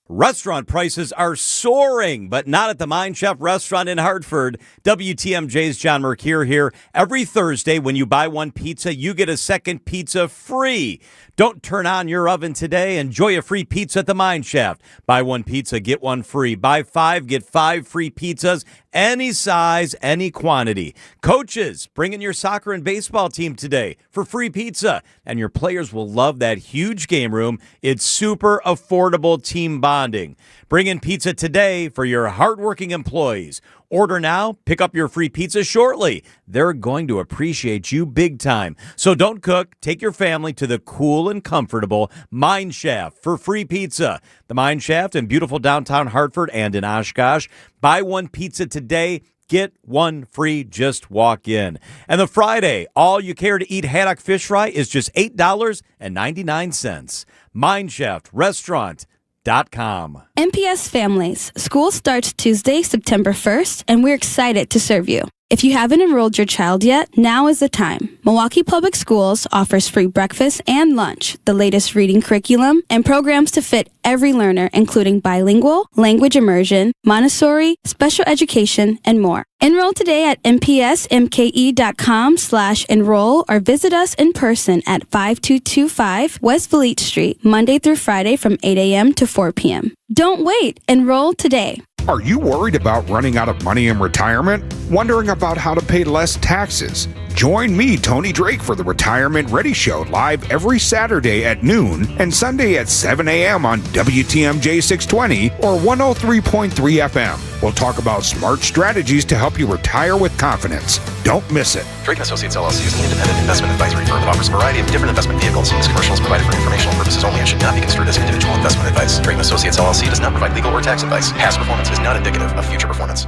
Restaurant prices are soaring, but not at the Mind Chef restaurant in Hartford. WTMJ's John Mercure here. Every Thursday, when you buy one pizza, you get a second pizza free. Don't turn on your oven today. Enjoy a free pizza at the Mine Shaft. Buy one pizza, get one free. Buy 5, get 5 free pizzas. Any size, any quantity. Coaches, bring in your soccer and baseball team today for free pizza. And your players will love that huge game room. It's super affordable team bonding. Bring in pizza today for your hardworking employees. Order now, pick up your free pizza shortly. They're going to appreciate you big time. So don't cook. Take your family to the cool and comfortable Mine Shaft for free pizza. The Mine Shaft in beautiful downtown Hartford and in Oshkosh. Buy one pizza today. Get one free, just walk in. And the Friday, all you care to eat haddock fish fry is just $8.99. Mine Shaft Restaurant. MPS Families. School starts Tuesday, September 1st, and we're excited to serve you. If you haven't enrolled your child yet, now is the time. Milwaukee Public Schools offers free breakfast and lunch, the latest reading curriculum, and programs to fit every learner, including bilingual, language immersion, Montessori, special education, and more. Enroll today at mpsmke.com/enroll or visit us in person at 5225 West Fleet Street, Monday through Friday from 8 a.m. to 4 p.m. Don't wait. Enroll today. Are you worried about running out of money in retirement? Wondering about how to pay less taxes? Join me, Tony Drake, for the Retirement Ready Show live every Saturday at noon and Sunday at 7 a.m. on WTMJ 620 or 103.3 FM. We'll talk about smart strategies to help you retire with confidence. Don't miss it. Drake & Associates LLC is an independent investment advisory firm that offers a variety of different investment vehicles. This commercial is provided for informational purposes only and should not be construed as individual investment advice. Drake & Associates LLC does not provide legal or tax advice. Past performance is not indicative of future performance.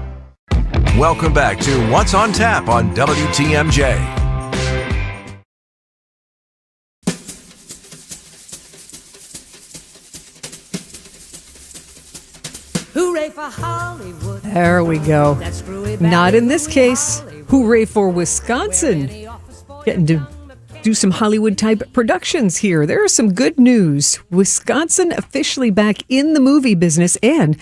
Welcome back to What's on Tap on WTMJ. Hooray for Hollywood. There we go. Not in this case. Hooray for Wisconsin. Getting to do some Hollywood-type productions here. There is some good news. Wisconsin officially back in the movie business, and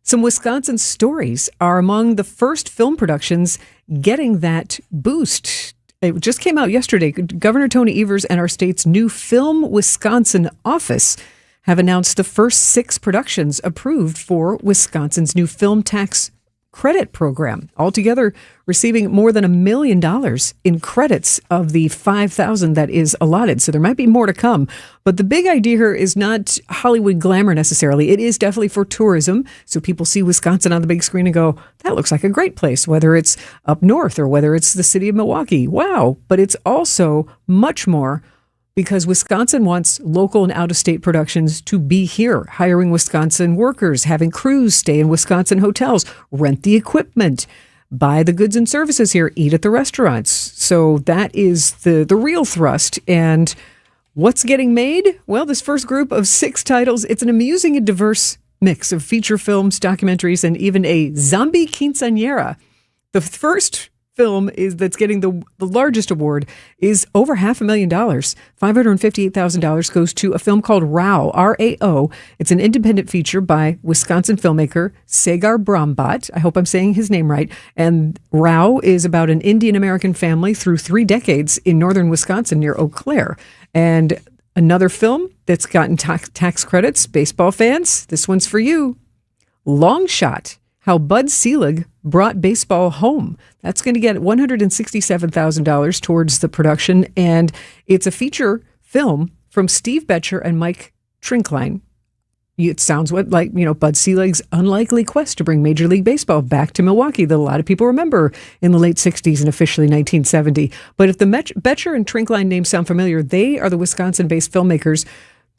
some Wisconsin stories are among the first film productions getting that boost. It just came out yesterday. Governor Tony Evers and our state's new Film Wisconsin office have announced the first 6 productions approved for Wisconsin's new film tax credit program, altogether receiving more than $1 million in credits of the $5,000 that is allotted. So there might be more to come. But the big idea here is not Hollywood glamour necessarily. It is definitely for tourism. So people see Wisconsin on the big screen and go, that looks like a great place, whether it's up north or whether it's the city of Milwaukee. Wow. But it's also much more, because Wisconsin wants local and out-of-state productions to be here, hiring Wisconsin workers, having crews stay in Wisconsin hotels, rent the equipment, buy the goods and services here, eat at the restaurants. So that is the real thrust. And what's getting made? Well, this first group of 6 titles, it's an amusing and diverse mix of feature films, documentaries, and even a zombie quinceañera. The first film that's getting the largest award is over $500,000. $558,000 goes to a film called Rao, R-A-O. It's an independent feature by Wisconsin filmmaker Sagar Brombat. I hope I'm saying his name right. And Rao is about an Indian American family through 3 decades in northern Wisconsin near Eau Claire. And another film that's gotten tax credits, baseball fans, this one's for you. Long Shot. How Bud Selig brought baseball home. That's going to get $167,000 towards the production, and it's a feature film from Steve Betcher and Mike Trinkline. It sounds like Bud Selig's unlikely quest to bring Major League Baseball back to Milwaukee that a lot of people remember in the late 60s and officially 1970. But if the Betcher and Trinkline names sound familiar, they are the Wisconsin-based filmmakers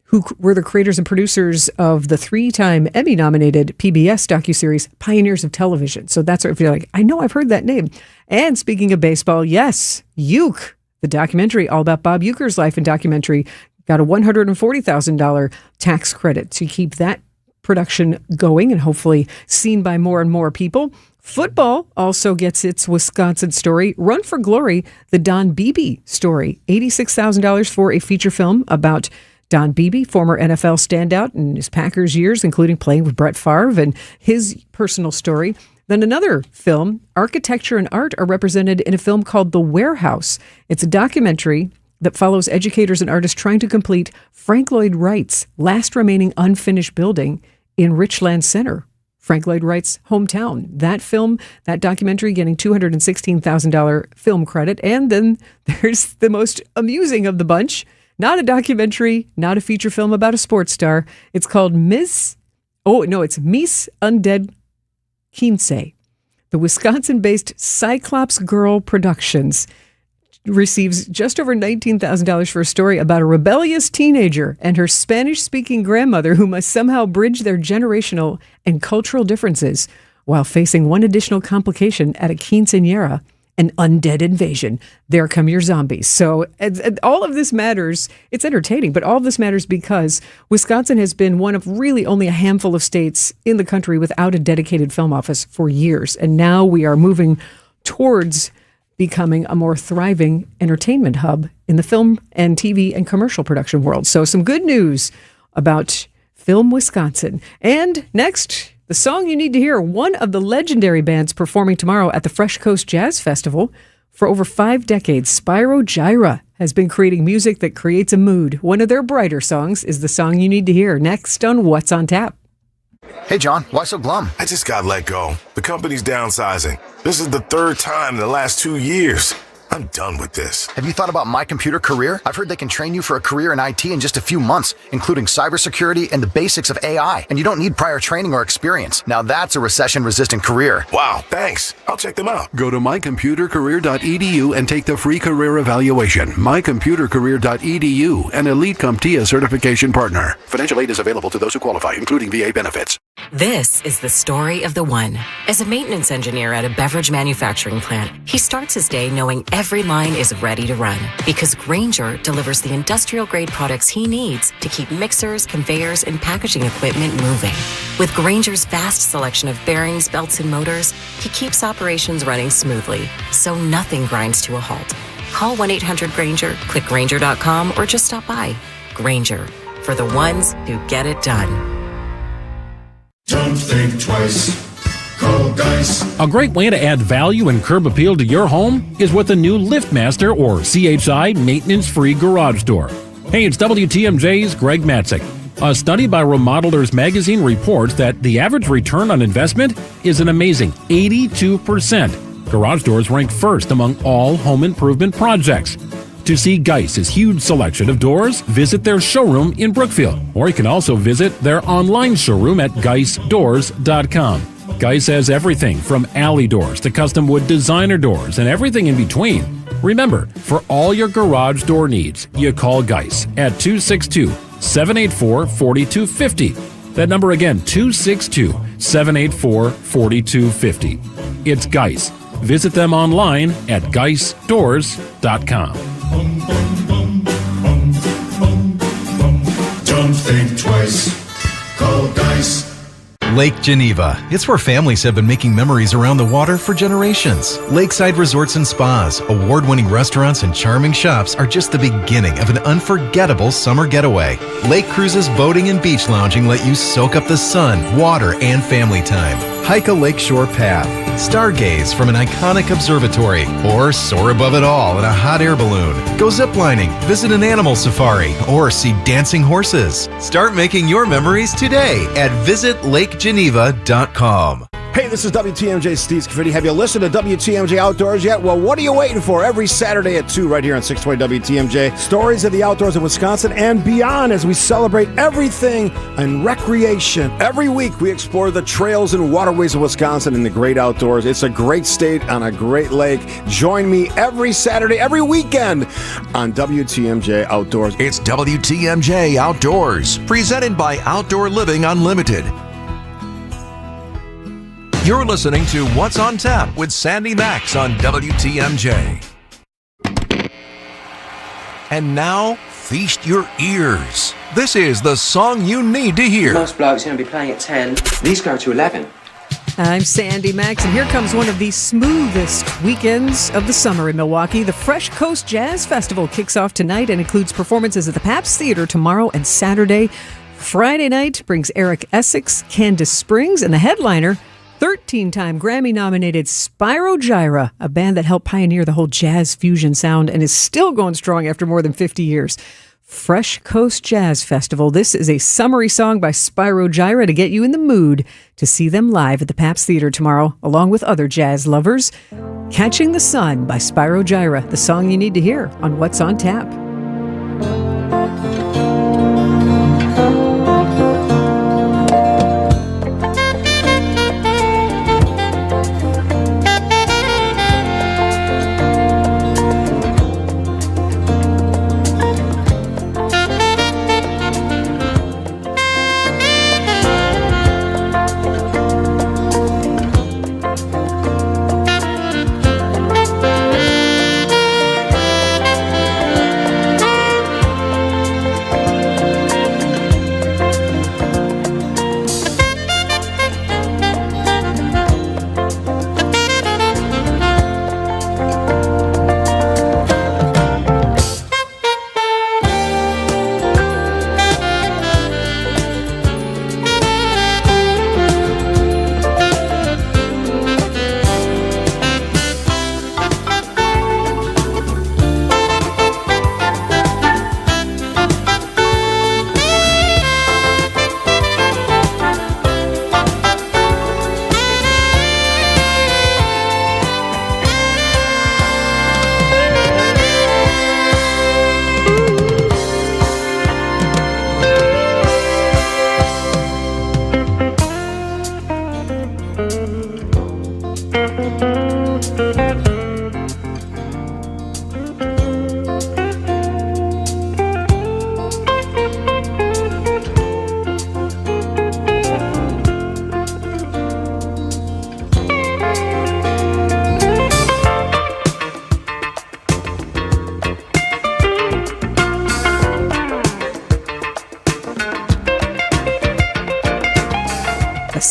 who were the creators and producers of the 3-time Emmy-nominated PBS docuseries Pioneers of Television. So that's what if you're like, I know I've heard that name. And speaking of baseball, yes, Uke, the documentary all about Bob Uecker's life and documentary, got a $140,000 tax credit to keep that production going and hopefully seen by more and more people. Football also gets its Wisconsin story. Run for Glory, the Don Beebe story. $86,000 for a feature film about Don Beebe, former NFL standout in his Packers years, including playing with Brett Favre, and his personal story. Then another film, architecture and art are represented in a film called The Warehouse. It's a documentary that follows educators and artists trying to complete Frank Lloyd Wright's last remaining unfinished building in Richland Center, Frank Lloyd Wright's hometown. That film, that documentary, getting $216,000 film credit. And then there's the most amusing of the bunch. Not a documentary, not a feature film about a sports star. It's called Miss Undead Quince. The Wisconsin-based Cyclops Girl Productions receives just over $19,000 for a story about a rebellious teenager and her Spanish-speaking grandmother who must somehow bridge their generational and cultural differences while facing one additional complication at a quinceañera, an undead invasion. There come your zombies. So all of this matters. It's entertaining, but all of this matters because Wisconsin has been one of really only a handful of states in the country without a dedicated film office for years. And now we are moving towards becoming a more thriving entertainment hub in the film and TV and commercial production world. So some good news about Film Wisconsin. And next, the song you need to hear, one of the legendary bands performing tomorrow at the Fresh Coast Jazz Festival. For over 5 decades, Spyro Gyra has been creating music that creates a mood. One of their brighter songs is the song you need to hear next on What's on Tap. Hey, John, why so glum? I just got let go. The company's downsizing. This is the 3rd time in the last 2 years. I'm done with this. Have you thought about My Computer Career? I've heard they can train you for a career in IT in just a few months, including cybersecurity and the basics of AI. And you don't need prior training or experience. Now that's a recession-resistant career. Wow, thanks. I'll check them out. Go to mycomputercareer.edu and take the free career evaluation. mycomputercareer.edu, an Elite CompTIA certification partner. Financial aid is available to those who qualify, including VA benefits. This is the story of the one. As a maintenance engineer at a beverage manufacturing plant, he starts his day knowing every line is ready to run because Grainger delivers the industrial-grade products he needs to keep mixers, conveyors, and packaging equipment moving. With Grainger's vast selection of bearings, belts, and motors, he keeps operations running smoothly, so nothing grinds to a halt. Call 1-800-GRAINGER, click Grainger.com, or just stop by. Grainger, for the ones who get it done. Don't think twice. Call Geis. A great way to add value and curb appeal to your home is with a new LiftMaster or CHI maintenance-free garage door. Hey, it's WTMJ's Greg Matzik. A study by Remodelers Magazine reports that the average return on investment is an amazing 82%. Garage doors rank first among all home improvement projects. To see Geis's huge selection of doors, visit their showroom in Brookfield, or you can also visit their online showroom at geisdoors.com. Geis has everything from alley doors to custom wood designer doors and everything in between. Remember, for all your garage door needs, you call Geis at 262-784-4250. That number again, 262-784-4250. It's Geis. Visit them online at geisdoors.com. Don't think twice. Call Geis. Lake Geneva. It's where families have been making memories around the water for generations. Lakeside resorts and spas, award-winning restaurants, and charming shops are just the beginning of an unforgettable summer getaway. Lake cruises, boating, and beach lounging let you soak up the sun, water, and family time. Hike a lakeshore path, stargaze from an iconic observatory, or soar above it all in a hot air balloon. Go ziplining, visit an animal safari, or see dancing horses. Start making your memories today at visitlakegeneva.com. Hey, this is WTMJ Steve Scafidi. Have you listened to WTMJ Outdoors yet? Well, what are you waiting for? Every Saturday at 2 right here on 620 WTMJ. Stories of the outdoors of Wisconsin and beyond as we celebrate everything and recreation. Every week we explore the trails and waterways of Wisconsin in the great outdoors. It's a great state on a great lake. Join me every Saturday, every weekend on WTMJ Outdoors. It's WTMJ Outdoors, presented by Outdoor Living Unlimited. You're listening to What's on Tap with Sandy Maxx on WTMJ. And now, feast your ears. This is the song you need to hear. Most blokes are going to be playing at 10. These go to 11. I'm Sandy Maxx, and here comes one of the smoothest weekends of the summer in Milwaukee. The Fresh Coast Jazz Festival kicks off tonight and includes performances at the Pabst Theater tomorrow and Saturday. Friday night brings Eric Essex, Candace Springs, and the headliner, 13-time Grammy-nominated Spyro Gyra, a band that helped pioneer the whole jazz fusion sound and is still going strong after more than 50 years. Fresh Coast Jazz Festival. This is a summery song by Spyro Gyra to get you in the mood to see them live at the Pabst Theater tomorrow, along with other jazz lovers. Catching the Sun by Spyro Gyra, the song you need to hear on What's on Tap.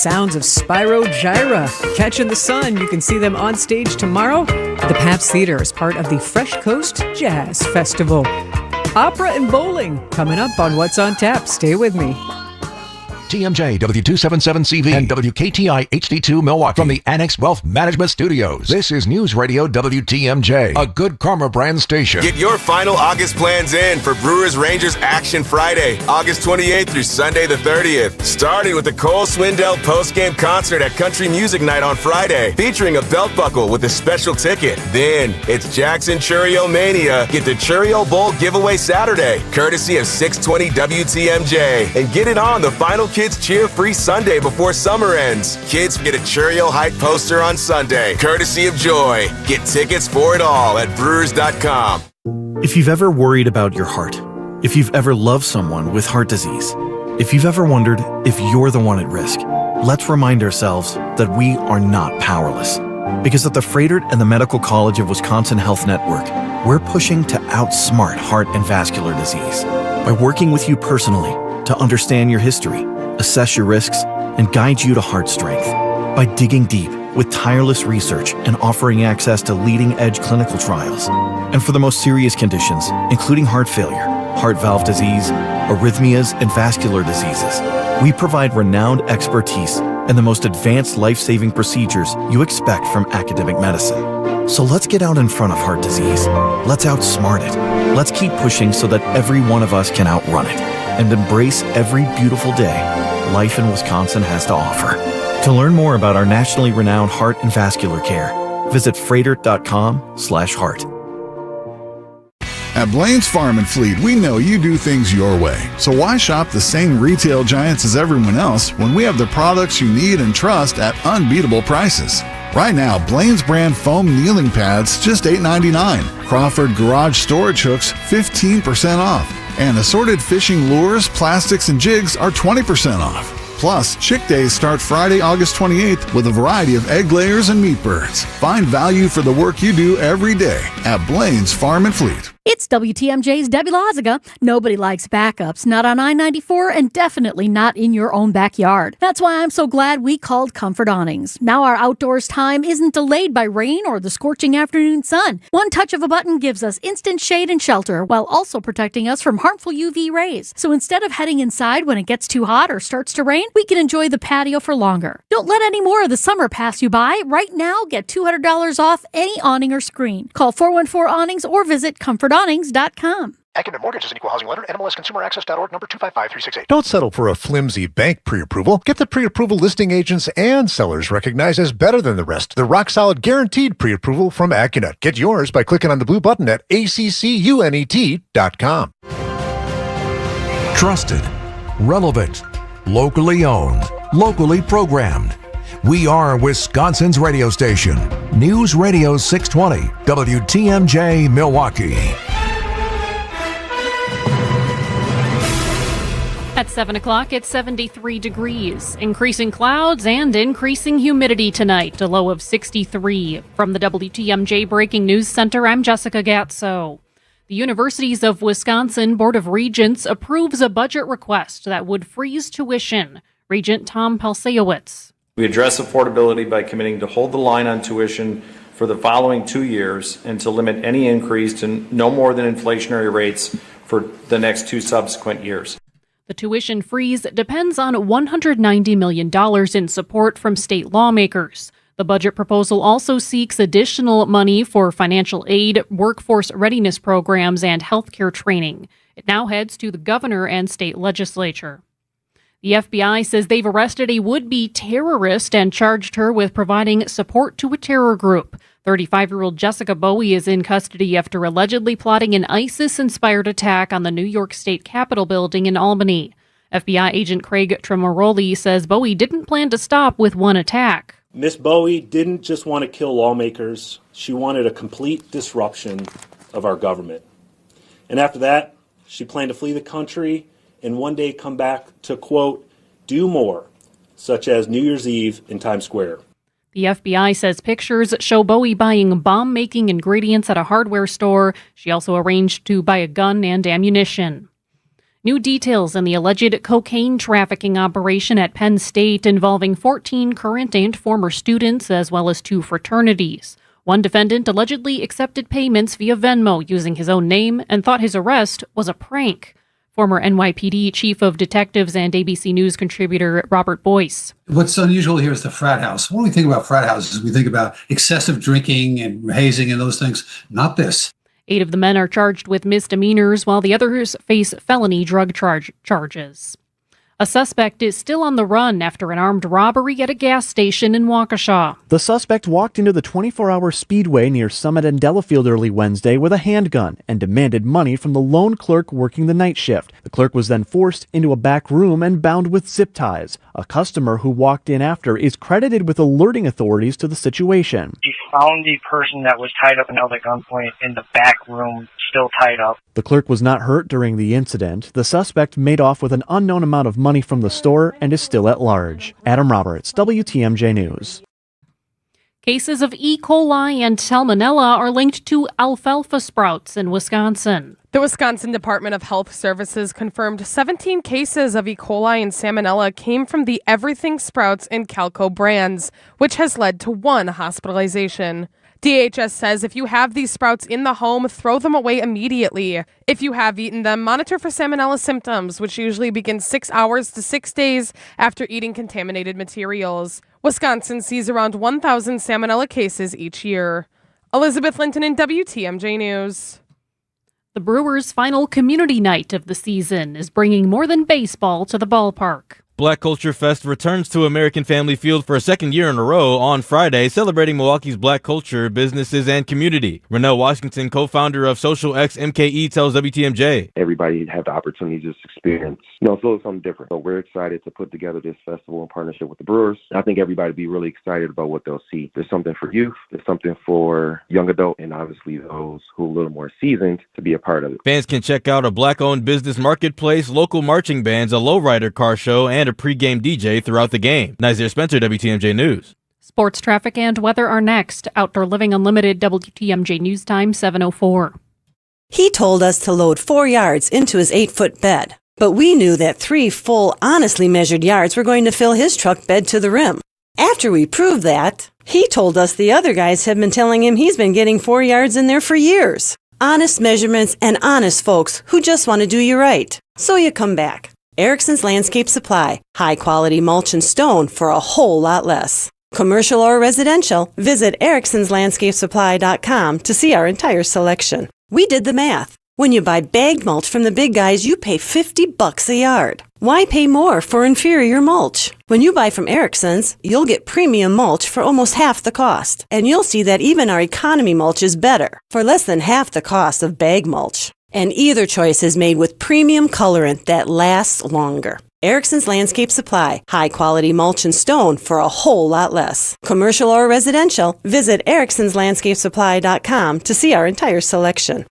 sounds of Spyro Gyra. Catching the Sun. You can see them on stage tomorrow at the Pabst Theater as part of the Fresh Coast Jazz Festival. Opera and bowling coming up on What's on Tap. Stay with me. TMJ, W277CV, and WKTI HD2 Milwaukee from the Annex Wealth Management Studios. This is News Radio WTMJ, a Good Karma brand station. Get your final August plans in for Brewers Rangers Action Friday, August 28th through Sunday the 30th. Starting with the Cole Swindell post-game concert at Country Music Night on Friday, featuring a belt buckle with a special ticket. Then it's Jackson Churio Mania. Get the Churio Bowl giveaway Saturday, courtesy of 620 WTMJ. And get it on the final Kids Cheer Free Sunday before summer ends. Kids get a Churio Height poster on Sunday, courtesy of Joy. Get tickets for it all at brewers.com. If you've ever worried about your heart, if you've ever loved someone with heart disease, if you've ever wondered if you're the one at risk, let's remind ourselves that we are not powerless. Because at the Froedtert and the Medical College of Wisconsin Health Network, we're pushing to outsmart heart and vascular disease by working with you personally to understand your history, assess your risks, and guide you to heart strength. By digging deep with tireless research and offering access to leading-edge clinical trials. And for the most serious conditions, including heart failure, heart valve disease, arrhythmias, and vascular diseases, we provide renowned expertise and the most advanced life-saving procedures you expect from academic medicine. So let's get out in front of heart disease. Let's outsmart it. Let's keep pushing so that every one of us can outrun it and embrace every beautiful day life in Wisconsin has to offer. To learn more about our nationally renowned heart and vascular care, visit froedtert.com/heart. At Blaine's Farm and Fleet, we know you do things your way. So why shop the same retail giants as everyone else when we have the products you need and trust at unbeatable prices? Right now, Blaine's brand foam kneeling pads, just $8.99. Crawford garage storage hooks, 15% off. And assorted fishing lures, plastics, and jigs are 20% off. Plus, Chick Days start Friday, August 28th with a variety of egg layers and meat birds. Find value for the work you do every day at Blaine's Farm and Fleet. It's WTMJ's Debbie Loziga. Nobody likes backups, not on I-94 and definitely not in your own backyard. That's why I'm so glad we called Comfort Awnings. Now our outdoors time isn't delayed by rain or the scorching afternoon sun. One touch of a button gives us instant shade and shelter while also protecting us from harmful UV rays. So instead of heading inside when it gets too hot or starts to rain, we can enjoy the patio for longer. Don't let any more of the summer pass you by. Right now, get $200 off any awning or screen. Call 414-Awnings or visit comfortawnings.com. Academic Mortgage is an equal housing lender. NMLSConsumerAccess.org, number 255368. Don't settle for a flimsy bank pre-approval. Get the pre-approval listing agents and sellers recognized as better than the rest. The rock-solid guaranteed pre-approval from AccuNet. Get yours by clicking on the blue button at accunet.com. Trusted, relevant, locally owned, locally programmed. We are Wisconsin's radio station. News Radio 620, WTMJ Milwaukee. At 7 o'clock, it's 73 degrees. Increasing clouds and increasing humidity tonight, a low of 63. From the WTMJ Breaking News Center, I'm Jessica Gatso. The Universities of Wisconsin Board of Regents approves a budget request that would freeze tuition. Regent Tom Palsejewicz. We address affordability by committing to hold the line on tuition for the following 2 years and to limit any increase to no more than inflationary rates for the next 2 subsequent years. The tuition freeze depends on $190 million in support from state lawmakers. The budget proposal also seeks additional money for financial aid, workforce readiness programs, and healthcare training. It now heads to the governor and state legislature. The FBI says they've arrested a would-be terrorist and charged her with providing support to a terror group. 35-year-old Jessica Bowie is in custody after allegedly plotting an ISIS-inspired attack on the New York State Capitol building in Albany. FBI agent Craig Tremoroli says Bowie didn't plan to stop with one attack. Miss Bowie didn't just want to kill lawmakers. She wanted a complete disruption of our government. And after that, she planned to flee the country and one day come back to, quote, do more, such as New Year's Eve in Times Square. The FBI says pictures show Bowie buying bomb-making ingredients at a hardware store. She also arranged to buy a gun and ammunition. New details in the alleged cocaine trafficking operation at Penn State involving 14 current and former students, as well as 2 fraternities. One defendant allegedly accepted payments via Venmo using his own name and thought his arrest was a prank. Former NYPD Chief of Detectives and ABC News contributor Robert Boyce. What's unusual here is the frat house. When we think about frat houses, we think about excessive drinking and hazing and those things. Not this. 8 of the men are charged with misdemeanors, while the others face felony drug charges. A suspect is still on the run after an armed robbery at a gas station in Waukesha. The suspect walked into the 24-hour Speedway near Summit and Delafield early Wednesday with a handgun and demanded money from the lone clerk working the night shift. The clerk was then forced into a back room and bound with zip ties. A customer who walked in after is credited with alerting authorities to the situation. He found the person that was tied up and held at gunpoint in the back room, still tied up. The clerk was not hurt during the incident. The suspect made off with an unknown amount of money from the store and is still at large. Adam Roberts, WTMJ News. Cases of E. coli and salmonella are linked to alfalfa sprouts in Wisconsin. The Wisconsin Department of Health Services confirmed 17 cases of E. coli and salmonella came from the Everything Sprouts and Calco brands, which has led to 1 hospitalization. DHS says if you have these sprouts in the home, throw them away immediately. If you have eaten them, monitor for salmonella symptoms, which usually begin 6 hours to 6 days after eating contaminated materials. Wisconsin sees around 1,000 salmonella cases each year. Elizabeth Linton in WTMJ News. The Brewers' final community night of the season is bringing more than baseball to the ballpark. Black Culture Fest returns to American Family Field for a second year in a row on Friday, celebrating Milwaukee's black culture, businesses, and community. Renell Washington, co-founder of Social X MKE, tells WTMJ. Everybody had the opportunity to just experience, something different. So we're excited to put together this festival in partnership with the Brewers. I think everybody will be really excited about what they'll see. There's something for youth, there's something for young adult, and obviously those who are a little more seasoned to be a part of it. Fans can check out a black-owned business marketplace, local marching bands, a lowrider car show, and a pregame DJ throughout the game. Nazir Spencer, WTMJ News. Sports traffic and weather are next. Outdoor Living Unlimited, WTMJ News Time, 7:04. He told us to load 4 yards into his 8-foot bed, but we knew that 3 full, honestly measured yards were going to fill his truck bed to the rim. After we proved that, he told us the other guys have been telling him he's been getting 4 yards in there for years. Honest measurements and honest folks who just want to do you right. So you come back. Erickson's Landscape Supply. High-quality mulch and stone for a whole lot less. Commercial or residential, visit ericksonslandscapesupply.com to see our entire selection. We did the math. When you buy bagged mulch from the big guys, you pay $50 a yard. Why pay more for inferior mulch? When you buy from Erickson's, you'll get premium mulch for almost half the cost. And you'll see that even our economy mulch is better, for less than half the cost of bag mulch. And either choice is made with premium colorant that lasts longer. Erickson's Landscape Supply. High-quality mulch and stone for a whole lot less. Commercial or residential, visit ericksonslandscapesupply.com to see our entire selection.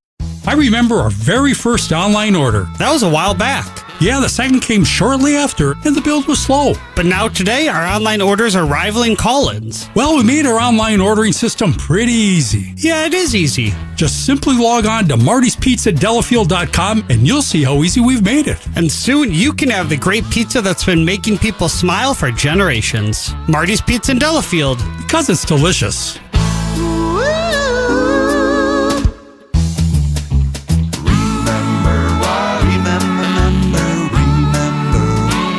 I remember our very first online order. That was a while back. Yeah, the second came shortly after, and the build was slow. But now today, our online orders are rivaling call-ins. Well, we made our online ordering system pretty easy. Yeah, it is easy. Just simply log on to martyspizza.delafield.com and you'll see how easy we've made it. And soon you can have the great pizza that's been making people smile for generations. Marty's Pizza in Delafield. Because it's delicious.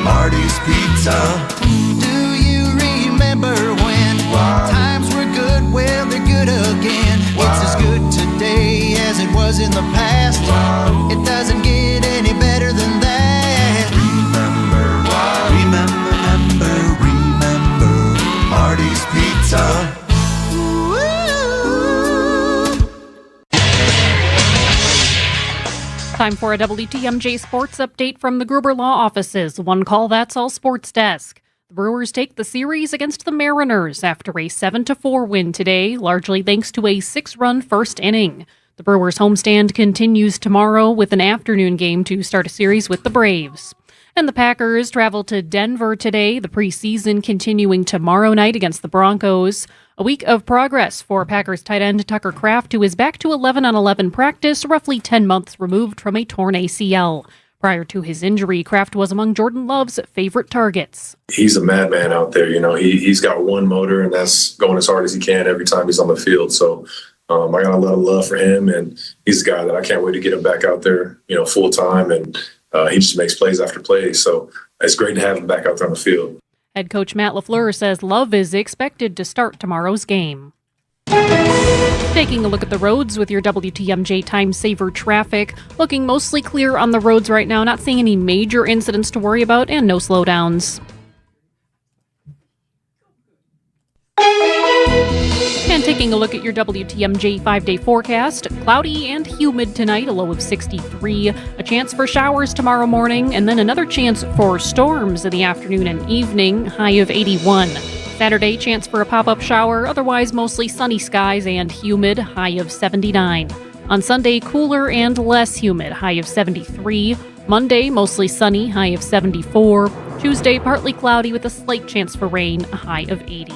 Marty's Pizza. Do you remember when times were good? Well, they're good again. It's as good today as it was in the past. It doesn't get any better than that. Remember Marty's Pizza. Time for a WTMJ sports update from the Gruber Law Offices. One call, that's all sports desk. The Brewers take the series against the Mariners after a 7-4 win today, largely thanks to a 6-run first inning. The Brewers homestand continues tomorrow with an afternoon game to start a series with the Braves. And the Packers travel to Denver today, the preseason continuing tomorrow night against the Broncos. A week of progress for Packers tight end Tucker Kraft, who is back to 11-on-11 practice, roughly 10 months removed from a torn ACL. Prior to his injury, Kraft was among Jordan Love's favorite targets. He's a madman out there. He's got one motor, and that's going as hard as he can every time he's on the field. So I got a lot of love for him, and he's a guy that I can't wait to get him back out there, full time. And he just makes plays after plays. So it's great to have him back out there on the field. Head coach Matt LaFleur says Love is expected to start tomorrow's game. Taking a look at the roads with your WTMJ Time Saver traffic. Looking mostly clear on the roads right now. Not seeing any major incidents to worry about and no slowdowns. And taking a look at your WTMJ 5-day forecast. Cloudy and humid tonight, a low of 63. A chance for showers tomorrow morning, and then another chance for storms in the afternoon and evening, high of 81. Saturday, chance for a pop-up shower, otherwise mostly sunny skies and humid, high of 79. On Sunday, cooler and less humid, high of 73. Monday, mostly sunny, high of 74. Tuesday, partly cloudy with a slight chance for rain, a high of 80.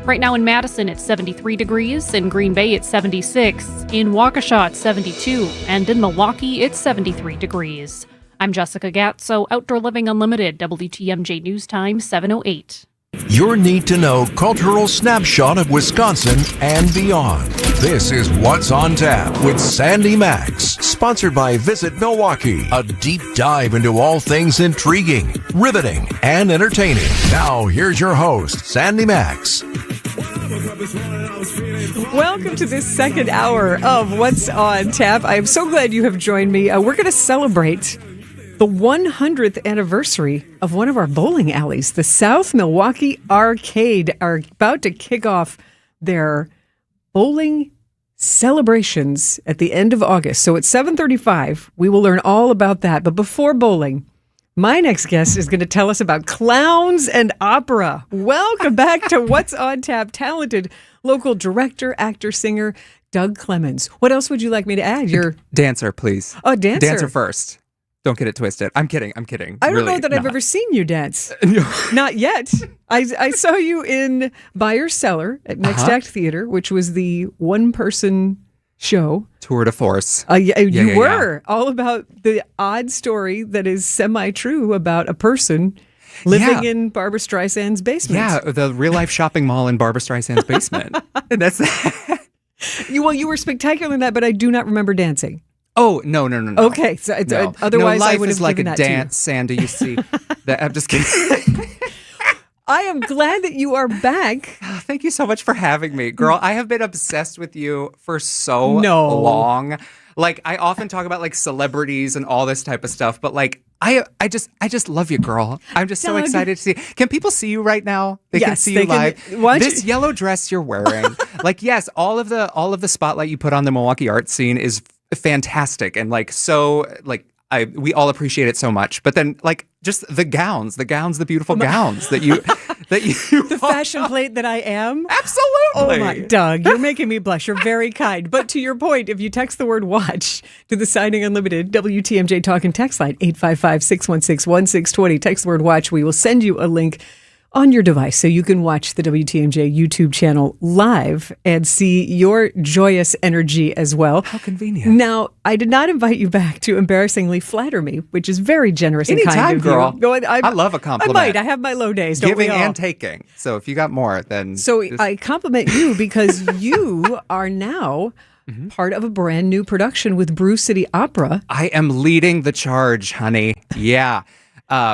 Right now in Madison, it's 73 degrees. In Green Bay, it's 76. In Waukesha, it's 72. And in Milwaukee, it's 73 degrees. I'm Jessica Gatso, Outdoor Living Unlimited, WTMJ News Time 7:08. Your need-to-know cultural snapshot of Wisconsin and beyond. This is What's on Tap with Sandy Maxx, sponsored by Visit Milwaukee, a deep dive into all things intriguing, riveting, and entertaining. Now, here's your host, Sandy Maxx. Welcome to this second hour of What's on Tap. I am so glad you have joined me. We're going to celebrate the 100th anniversary of one of our bowling alleys. The South Milwaukee Arcade are about to kick off their bowling celebrations at the end of August. So at 7:35, we will learn all about that. But before bowling, my next guest is going to tell us about clowns and opera. Welcome back to What's on Tap, talented local director, actor, singer, Doug Clemens. What else would you like me to add? You're dancer, please. Oh, dancer. Dancer first. Don't get it twisted. I'm kidding. I don't really know that I've ever seen you dance. Not yet. I saw you in Buyer's Cellar at Next Act Theater, which was the one-person show. Tour de force. You were. All about the odd story that is semi-true about a person living in Barbra Streisand's basement. Yeah, the real-life shopping mall in Barbra Streisand's basement. That's you were spectacular in that, but I do not remember dancing. Oh, no. Okay, so otherwise life I would have is like given a that to you. dance, Sandy. You see, I'm just kidding. I am glad that you are back. Thank you so much for having me, girl. I have been obsessed with you for so long. Like, I often talk about like celebrities and all this type of stuff, but like I just love you, girl. I'm just so excited to see. Can people see you right now? They can see you live. This yellow dress you're wearing, like, yes, all of the spotlight you put on the Milwaukee art scene is fantastic, and like so like we all appreciate it so much. But then like just the beautiful gowns that you the fashion plate that I am. Absolutely. Oh my, Doug, you're making me blush. You're very kind. But to your point, if you text the word watch to the Signing Unlimited WTMJ Talk and Text line 855-616-1620, text the word watch. We will send you a link on your device so you can watch the WTMJ YouTube channel live and see your joyous energy as well. How convenient. Now, I did not invite you back to embarrassingly flatter me, which is very generous and kind of girl. you. I love a compliment. I might. I have my low days, don't Giving we all? and taking. So if you got more, then... So I compliment you because you are now part of a brand new production with Brew City Opera. I am leading the charge, honey. Yeah.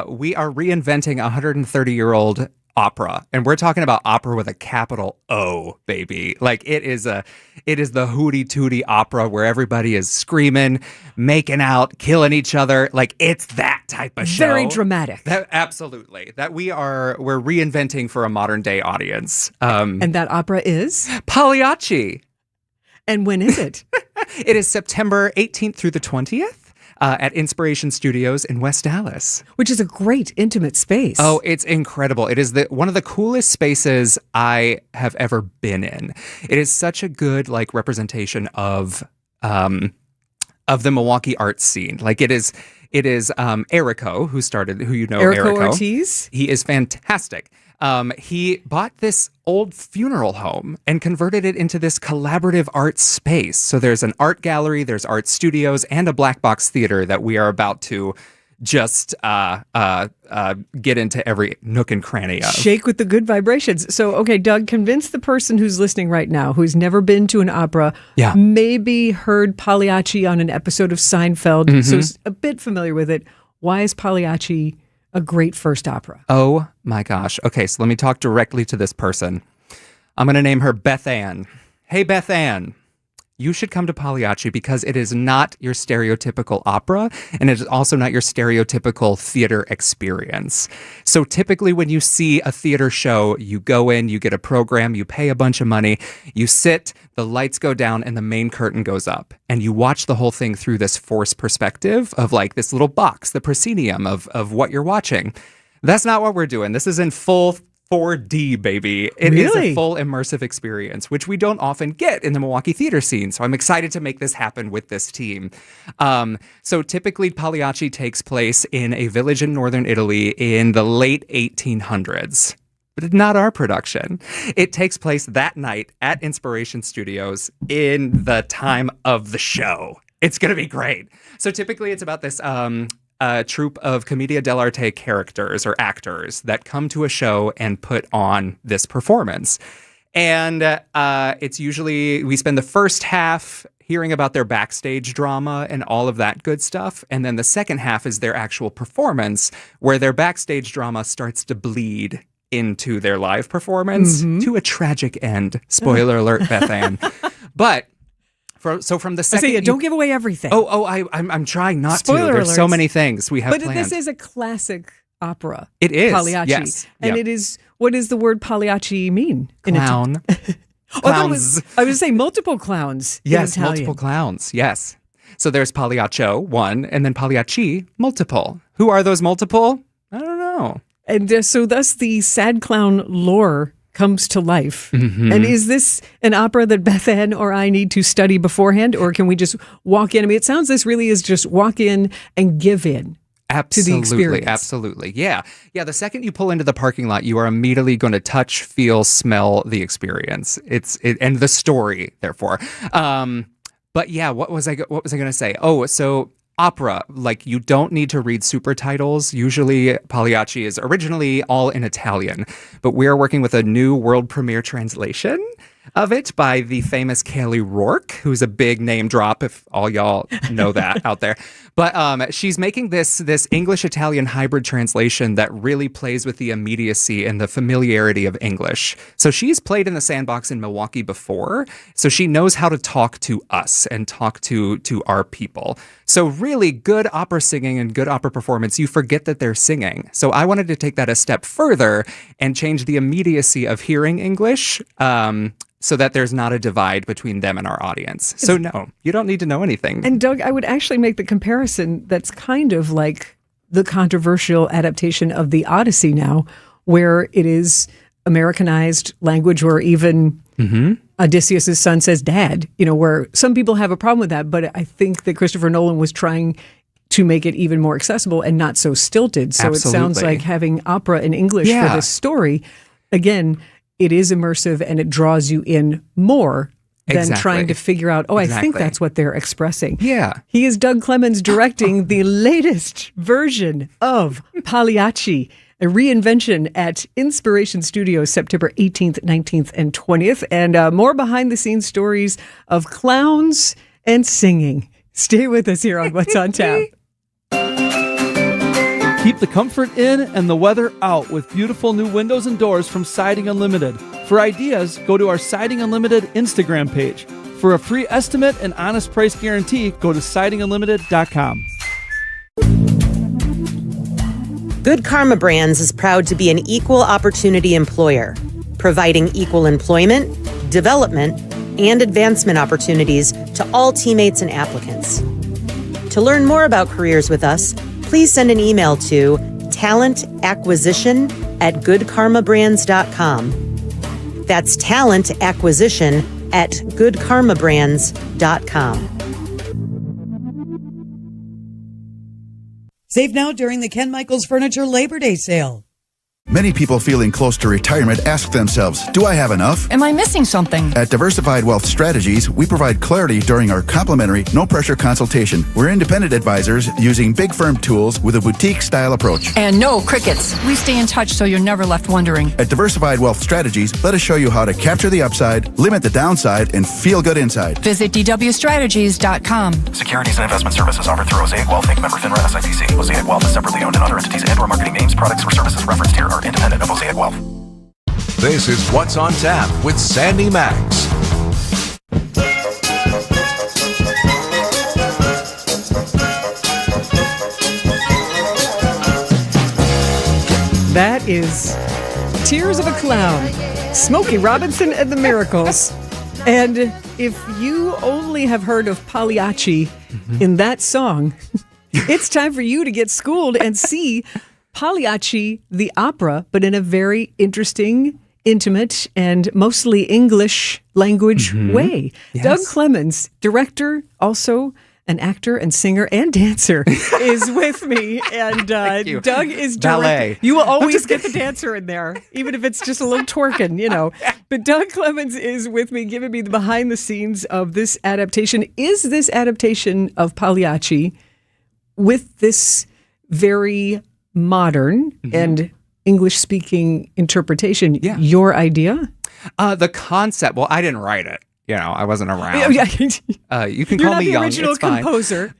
We are reinventing a 130-year-old opera, and we're talking about opera with a capital O, baby. Like it is the hootie tootie opera where everybody is screaming, making out, killing each other. Like it's that type of show. Very dramatic. Absolutely. That we're reinventing for a modern day audience. And that opera is Pagliacci. And when is it? It is September 18th through the 20th. At Inspiration Studios in West Dallas. Which is a great intimate space. Oh, it's incredible. It is one of the coolest spaces I have ever been in. It is such a good like representation of the Milwaukee art scene. Like it is Erico, who you know, Erico Ortiz. He is fantastic. He bought this old funeral home and converted it into this collaborative art space. So there's an art gallery, there's art studios, and a black box theater that we are about to just get into every nook and cranny of. Shake with the good vibrations. So, okay, Doug, convince the person who's listening right now, who's never been to an opera, maybe heard Pagliacci on an episode of Seinfeld, so is a bit familiar with it. Why is Pagliacci a great first opera? Oh my gosh. Okay, so let me talk directly to this person. I'm going to name her Beth Ann. Hey, Beth Ann. You should come to Pagliacci because it is not your stereotypical opera, and it is also not your stereotypical theater experience. So typically when you see a theater show, you go in, you get a program, you pay a bunch of money, you sit, the lights go down, and the main curtain goes up. And you watch the whole thing through this forced perspective of like this little box, the proscenium of what you're watching. That's not what we're doing. This is in full 4D, baby. It is a full immersive experience, which we don't often get in the Milwaukee theater scene. So I'm excited to make this happen with this team. So typically Pagliacci takes place in a village in northern Italy in the late 1800s. But not our production. It takes place that night at Inspiration Studios in the time of the show. It's going to be great. So typically it's about this troupe of commedia dell'arte characters or actors that come to a show and put on this performance. And it's usually, we spend the first half hearing about their backstage drama and all of that good stuff. And then the second half is their actual performance, where their backstage drama starts to bleed into their live performance to a tragic end. Spoiler alert, Beth Ann. But from the second, don't give away everything. I'm trying not Spoiler to. There's alerts. so many things we have But planned. this is a classic opera. It is, Pagliacci. yes. And Yep. it is, what does the word Pagliacci mean? Clown. Clowns. I was say multiple clowns. Yes, in Italian. multiple clowns. Yes. So there's Pagliaccio, one, and then Pagliacci, multiple. Who are those multiple? I don't know. And so thus the sad clown lore comes to life. And is this an opera that Beth Ann or I need to study beforehand, or can we just walk in? I mean, it sounds this really is just walk in and give in to the experience. Absolutely. Yeah. The second you pull into the parking lot, you are immediately going to touch, feel, smell the experience. And the story, therefore. But yeah, what was I going to say? Oh, so opera, like you don't need to read super titles. Usually Pagliacci is originally all in Italian, but we are working with a new world premiere translation of it by the famous Kelly Rourke, who's a big name drop if all y'all know that out there. But she's making this English-Italian hybrid translation that really plays with the immediacy and the familiarity of English. So she's played in the Sandbox in Milwaukee before, so she knows how to talk to us and talk to our people. So really good opera singing and good opera performance, you forget that they're singing. So I wanted to take that a step further and change the immediacy of hearing English, so that there's not a divide between them and our audience. So no, you don't need to know anything. And Doug, I would actually make the comparison that's kind of like the controversial adaptation of the Odyssey now, where it is Americanized language, where even Odysseus' son says dad, where some people have a problem with that. But I think that Christopher Nolan was trying to make it even more accessible and not so stilted. So It sounds like having opera in English for this story, again, it is immersive and it draws you in more than trying to figure out, I think that's what they're expressing. Yeah. He is Doug Clemens directing the latest version of Pagliacci, a reinvention at Inspiration Studios, September 18th, 19th, and 20th. And more behind-the-scenes stories of clowns and singing. Stay with us here on What's on Tap. Keep the comfort in and the weather out with beautiful new windows and doors from Siding Unlimited. For ideas, go to our Siding Unlimited Instagram page. For a free estimate and honest price guarantee, go to sidingunlimited.com. Good Karma Brands is proud to be an equal opportunity employer, providing equal employment, development, and advancement opportunities to all teammates and applicants. To learn more about careers with us, please send an email to talentacquisition@goodkarmabrands.com. That's talentacquisition@goodkarmabrands.com. Save now during the Ken Michaels Furniture Labor Day sale. Many people feeling close to retirement ask themselves, do I have enough? Am I missing something? At Diversified Wealth Strategies, we provide clarity during our complimentary, no-pressure consultation. We're independent advisors using big firm tools with a boutique-style approach. And no crickets. We stay in touch so you're never left wondering. At Diversified Wealth Strategies, let us show you how to capture the upside, limit the downside, and feel good inside. Visit dwstrategies.com. Securities and investment services offered through Mosaic Wealth Inc. Member FINRA SIPC. Mosaic Wealth is separately owned, and other entities and/or marketing names, products, or services referenced here are independent of Mosaic Wealth. This is What's on Tap with Sandy Maxx. That is Tears of a Clown, Smokey Robinson and the Miracles. And if you only have heard of Pagliacci in that song, it's time for you to get schooled and see Pagliacci, the opera, but in a very interesting, intimate, and mostly English language way. Yes. Doug Clemens, director, also an actor and singer and dancer, is with me. And you. Doug is Ballet. You will always get the dancer in there, even if it's just a little twerking, you know. But Doug Clemens is with me, giving me the behind the scenes of this adaptation. Is this adaptation of Pagliacci with this very modern and English-speaking interpretation your idea? The concept. Well, I didn't write it. You know, I wasn't around. You can You're call not me the young. original It's fine. composer.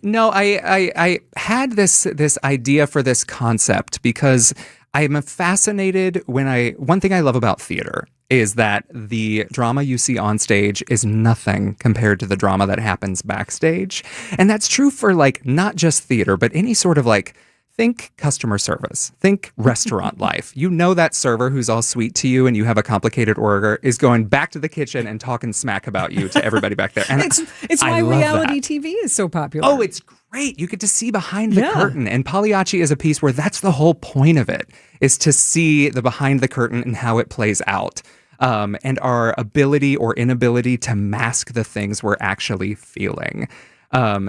No, I had this idea for this concept because I am fascinated one thing I love about theater is that the drama you see on stage is nothing compared to the drama that happens backstage. And that's true for like not just theater, but any sort of like, think customer service, think restaurant life. You know that server who's all sweet to you and you have a complicated order is going back to the kitchen and talking smack about you to everybody back there. And it's why reality TV is so popular. Oh, it's great. You get to see behind the curtain. And Pagliacci is a piece where that's the whole point of it, is to see the behind the curtain and how it plays out. And our ability or inability to mask the things we're actually feeling.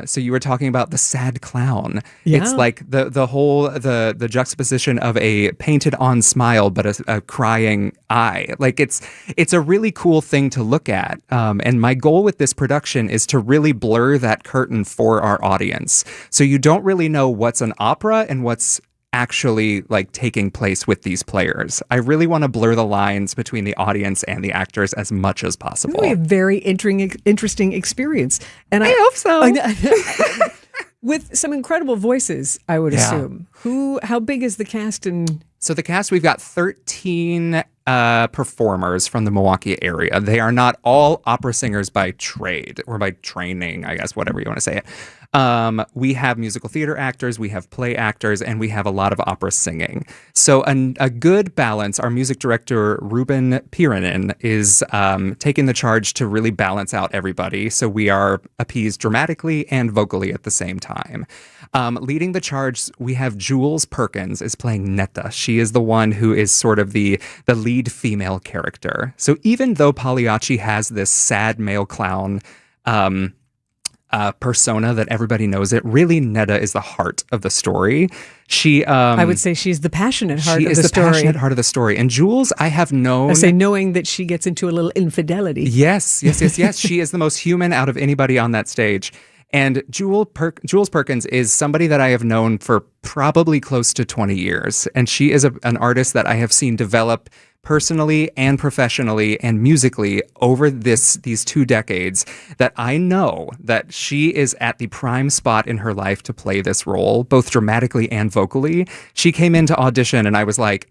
So you were talking about the sad clown. Yeah. It's like the whole the juxtaposition of a painted on smile but a crying eye. Like it's a really cool thing to look at. And my goal with this production is to really blur that curtain for our audience. So you don't really know what's an opera and what's actually like taking place with these players. I really want to blur the lines between the audience and the actors as much as possible. Really a very interesting experience. And I hope so. With some incredible voices, I would assume. How big is the cast? So the cast, we've got 13 performers from the Milwaukee area. They are not all opera singers by trade or by training, I guess, whatever you want to say it. We have musical theater actors, we have play actors, and we have a lot of opera singing. So a good balance. Our music director, Ruben Pirinen, is taking the charge to really balance out everybody. So we are appeased dramatically and vocally at the same time. Leading the charge, we have Jules Perkins is playing Netta. She is the one who is sort of the lead female character. So even though Pagliacci has this sad male clown persona that everybody knows it, really Netta is the heart of the story. She, I would say she's the passionate heart of the story. She is the passionate heart of the story. And Jules, I have known... I say knowing that she gets into a little infidelity. Yes. She is the most human out of anybody on that stage. And Jules Perkins is somebody that I have known for probably close to 20 years. And she is an artist that I have seen develop personally and professionally and musically over these 2 decades, that I know that she is at the prime spot in her life to play this role, both dramatically and vocally. She came into audition and I was like,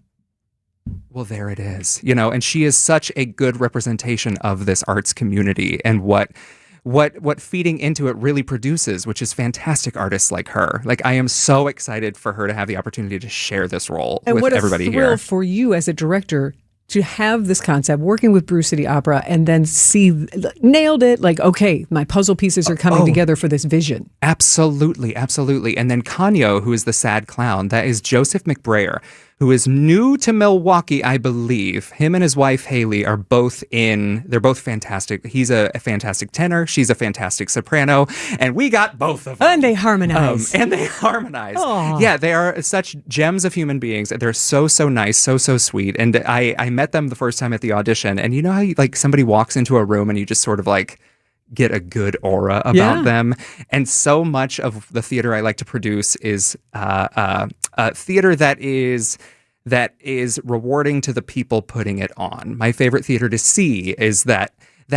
well, there it is, and she is such a good representation of this arts community and what feeding into it really produces, which is fantastic artists like her. Like, I am so excited for her to have the opportunity to share this role with everybody here. And what a thrill for you as a director to have this concept, working with Brew City Opera, and then nailed it. Like, okay, my puzzle pieces are coming together for this vision. Absolutely. And then Kanyo, who is the sad clown, that is Joseph McBrayer, who is new to Milwaukee, I believe. Him and his wife, Haley, they're both fantastic. He's a fantastic tenor. She's a fantastic soprano. And we got both of them. And they harmonize. Aww. Yeah, they are such gems of human beings. They're so nice, so sweet. And I met them the first time at the audition. And you know how somebody walks into a room and you just sort of get a good aura about them. And so much of the theater I like to produce is theater that is rewarding to the people putting it on. My favorite theater to see is that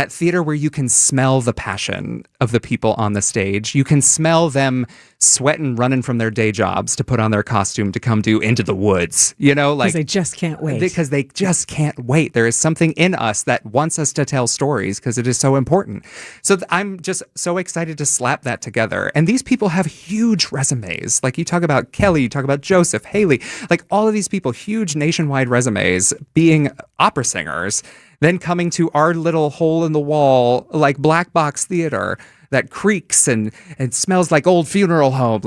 theater where you can smell the passion of the people on the stage. You can smell them sweating, running from their day jobs to put on their costume to come do Into the Woods. Because they just can't wait. Because they just can't wait. There is something in us that wants us to tell stories because it is so important. So I'm just so excited to slap that together. And these people have huge resumes. Like you talk about Kelly, you talk about Joseph, Haley, all of these people, huge nationwide resumes, being opera singers, then coming to our little hole in the wall, black box theater that creaks and smells like old funeral home.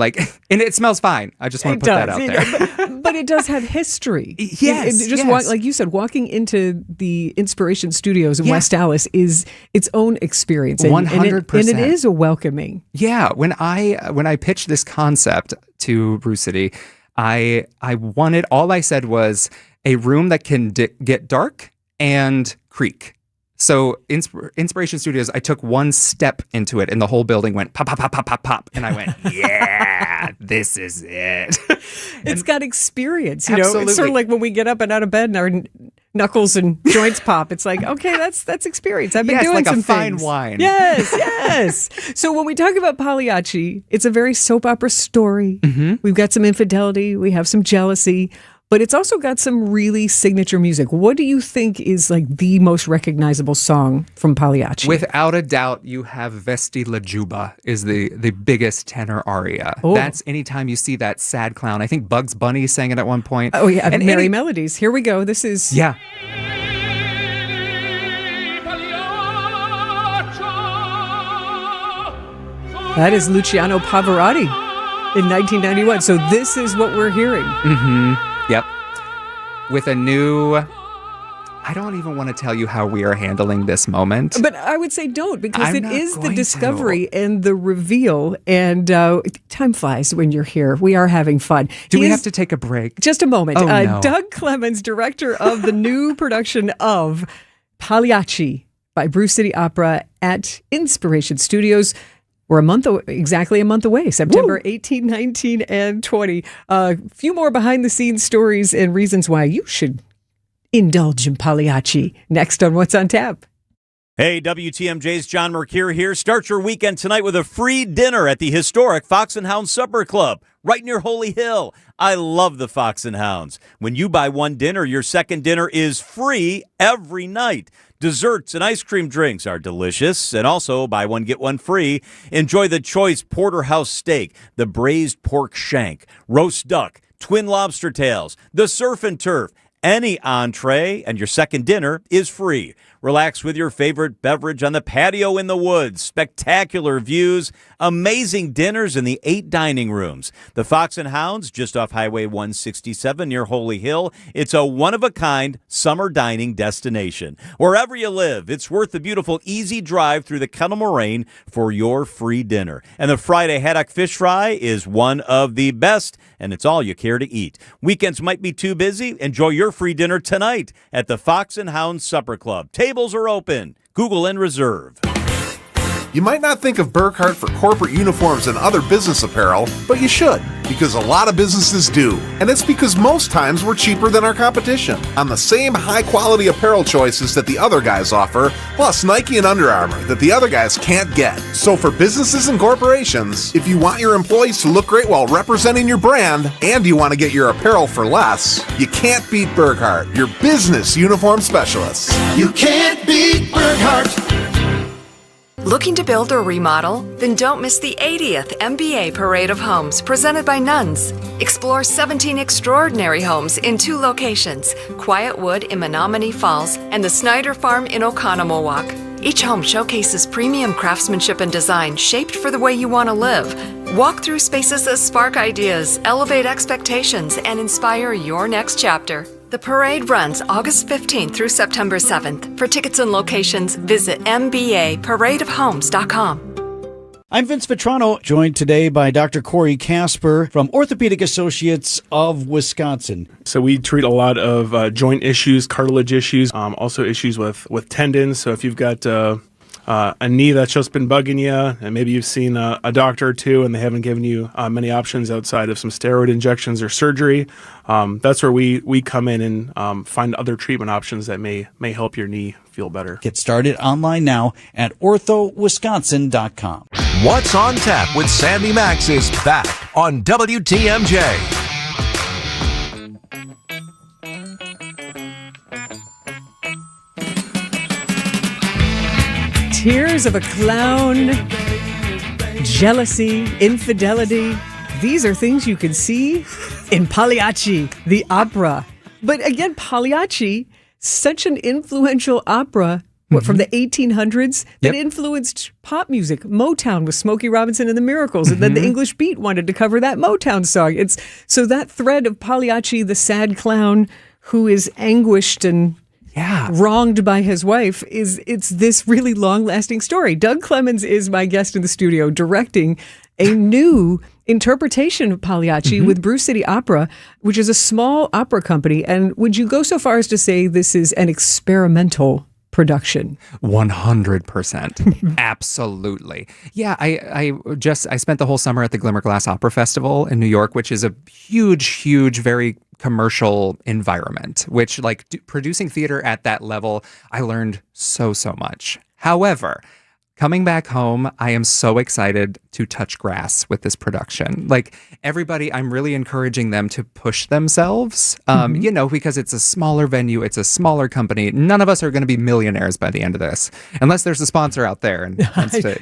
And it smells fine. I just want to put that out there. But it does have history. Yes. Like you said, walking into the Inspiration Studios in West Dallas is its own experience. 100%. And it is a welcoming. Yeah. When I pitched this concept to Brew City, I wanted, all I said was a room that can get dark and creak. So Inspiration Studios, I took one step into it and the whole building went pop, pop, pop, pop, pop, pop. And I went, yeah, this is it. It's got experience, Absolutely. It's sort of like when we get up and out of bed and our knuckles and joints pop. It's like, okay, that's experience. I've been doing some like a fine things. wine. Yes. So when we talk about Pagliacci, it's a very soap opera story. Mm-hmm. We've got some infidelity. We have some jealousy. But it's also got some really signature music. What do you think is the most recognizable song from Pagliacci? Without a doubt, you have Vesti la Giubba is the biggest tenor aria. Oh. That's anytime you see that sad clown. I think Bugs Bunny sang it at one point. Oh, yeah. And Merry Melodies. Here we go. This is... Yeah. That is Luciano Pavarotti in 1991. So this is what we're hearing. Mm-hmm. Yep. With a new... I don't even want to tell you how we are handling this moment. But I would say don't, because it is the discovery to. and the reveal. And time flies when you're here. We are having fun. Do we have to take a break? Just a moment. Oh, no. Doug Clemens, director of the new production of Pagliacci by Brew City Opera at Inspiration Studios. We're exactly a month away, September 18, 19, and 20. A few more behind-the-scenes stories and reasons why you should indulge in Pagliacci. Next on What's on Tap. Hey, WTMJ's John Mercure here. Start your weekend tonight with a free dinner at the historic Fox and Hound Supper Club, right near Holy Hill. I love the Fox and Hounds. When you buy one dinner, your second dinner is free every night. Desserts and ice cream drinks are delicious, and also buy one, get one free. Enjoy the choice porterhouse steak, the braised pork shank, roast duck, twin lobster tails, the surf and turf. Any entree, and your second dinner is free. Relax with your favorite beverage on the patio in the woods. Spectacular views, amazing dinners in the 8 dining rooms. The Fox and Hounds, just off Highway 167 near Holy Hill. It's a one-of-a-kind summer dining destination. Wherever you live, it's worth the beautiful easy drive through the Kettle Moraine for your free dinner. And the Friday haddock fish fry is one of the best, and it's all you care to eat. Weekends might be too busy. Enjoy your free dinner tonight at the Fox and Hounds Supper Club. Tables are open. Google and reserve. You might not think of Burkhart for corporate uniforms and other business apparel, but you should, because a lot of businesses do. And it's because most times we're cheaper than our competition on the same high-quality apparel choices that the other guys offer, plus Nike and Under Armour that the other guys can't get. So for businesses and corporations, if you want your employees to look great while representing your brand, and you want to get your apparel for less, you can't beat Burkhart, your business uniform specialists. You can't beat Burkhart. Looking to build or remodel? Then don't miss the 80th MBA Parade of Homes presented by Nuns. Explore 17 extraordinary homes in 2 locations, Quiet Wood in Menominee Falls and the Snyder Farm in Oconomowoc. Each home showcases premium craftsmanship and design shaped for the way you want to live. Walk through spaces that spark ideas, elevate expectations, and inspire your next chapter. The parade runs August 15th through September 7th. For tickets and locations, visit mbaparadeofhomes.com. I'm Vince Vetrano, joined today by Dr. Corey Casper from Orthopedic Associates of Wisconsin. So we treat a lot of joint issues, cartilage issues, also issues with tendons. So if you've got a knee that's just been bugging you, and maybe you've seen a doctor or two and they haven't given you many options outside of some steroid injections or surgery, that's where we come in and find other treatment options that may help your knee feel better. Get started online now at orthowisconsin.com. What's on Tap with Sandy Maxx is back on WTMJ. Tears of a clown, jealousy, infidelity. These are things you can see in Pagliacci, the opera. But again, Pagliacci, such an influential opera from the 1800s that influenced pop music. Motown with Smokey Robinson and the Miracles. And then the English Beat wanted to cover that Motown song. So that thread of Pagliacci, the sad clown who is anguished and wronged by his wife, it's this really long-lasting story. Doug Clemens is my guest in the studio, directing a new interpretation of Pagliacci with Brew City Opera, which is a small opera company. And would you go so far as to say this is an experimental production? 100%. Absolutely. Yeah, I spent the whole summer at the Glimmerglass Opera Festival in New York, which is a huge, very commercial environment, which producing theater at that level, I learned so much. However, coming back home, I am so excited to touch grass with this production. Everybody, I'm really encouraging them to push themselves, because it's a smaller venue, it's a smaller company. None of us are going to be millionaires by the end of this, unless there's a sponsor out there and wants to,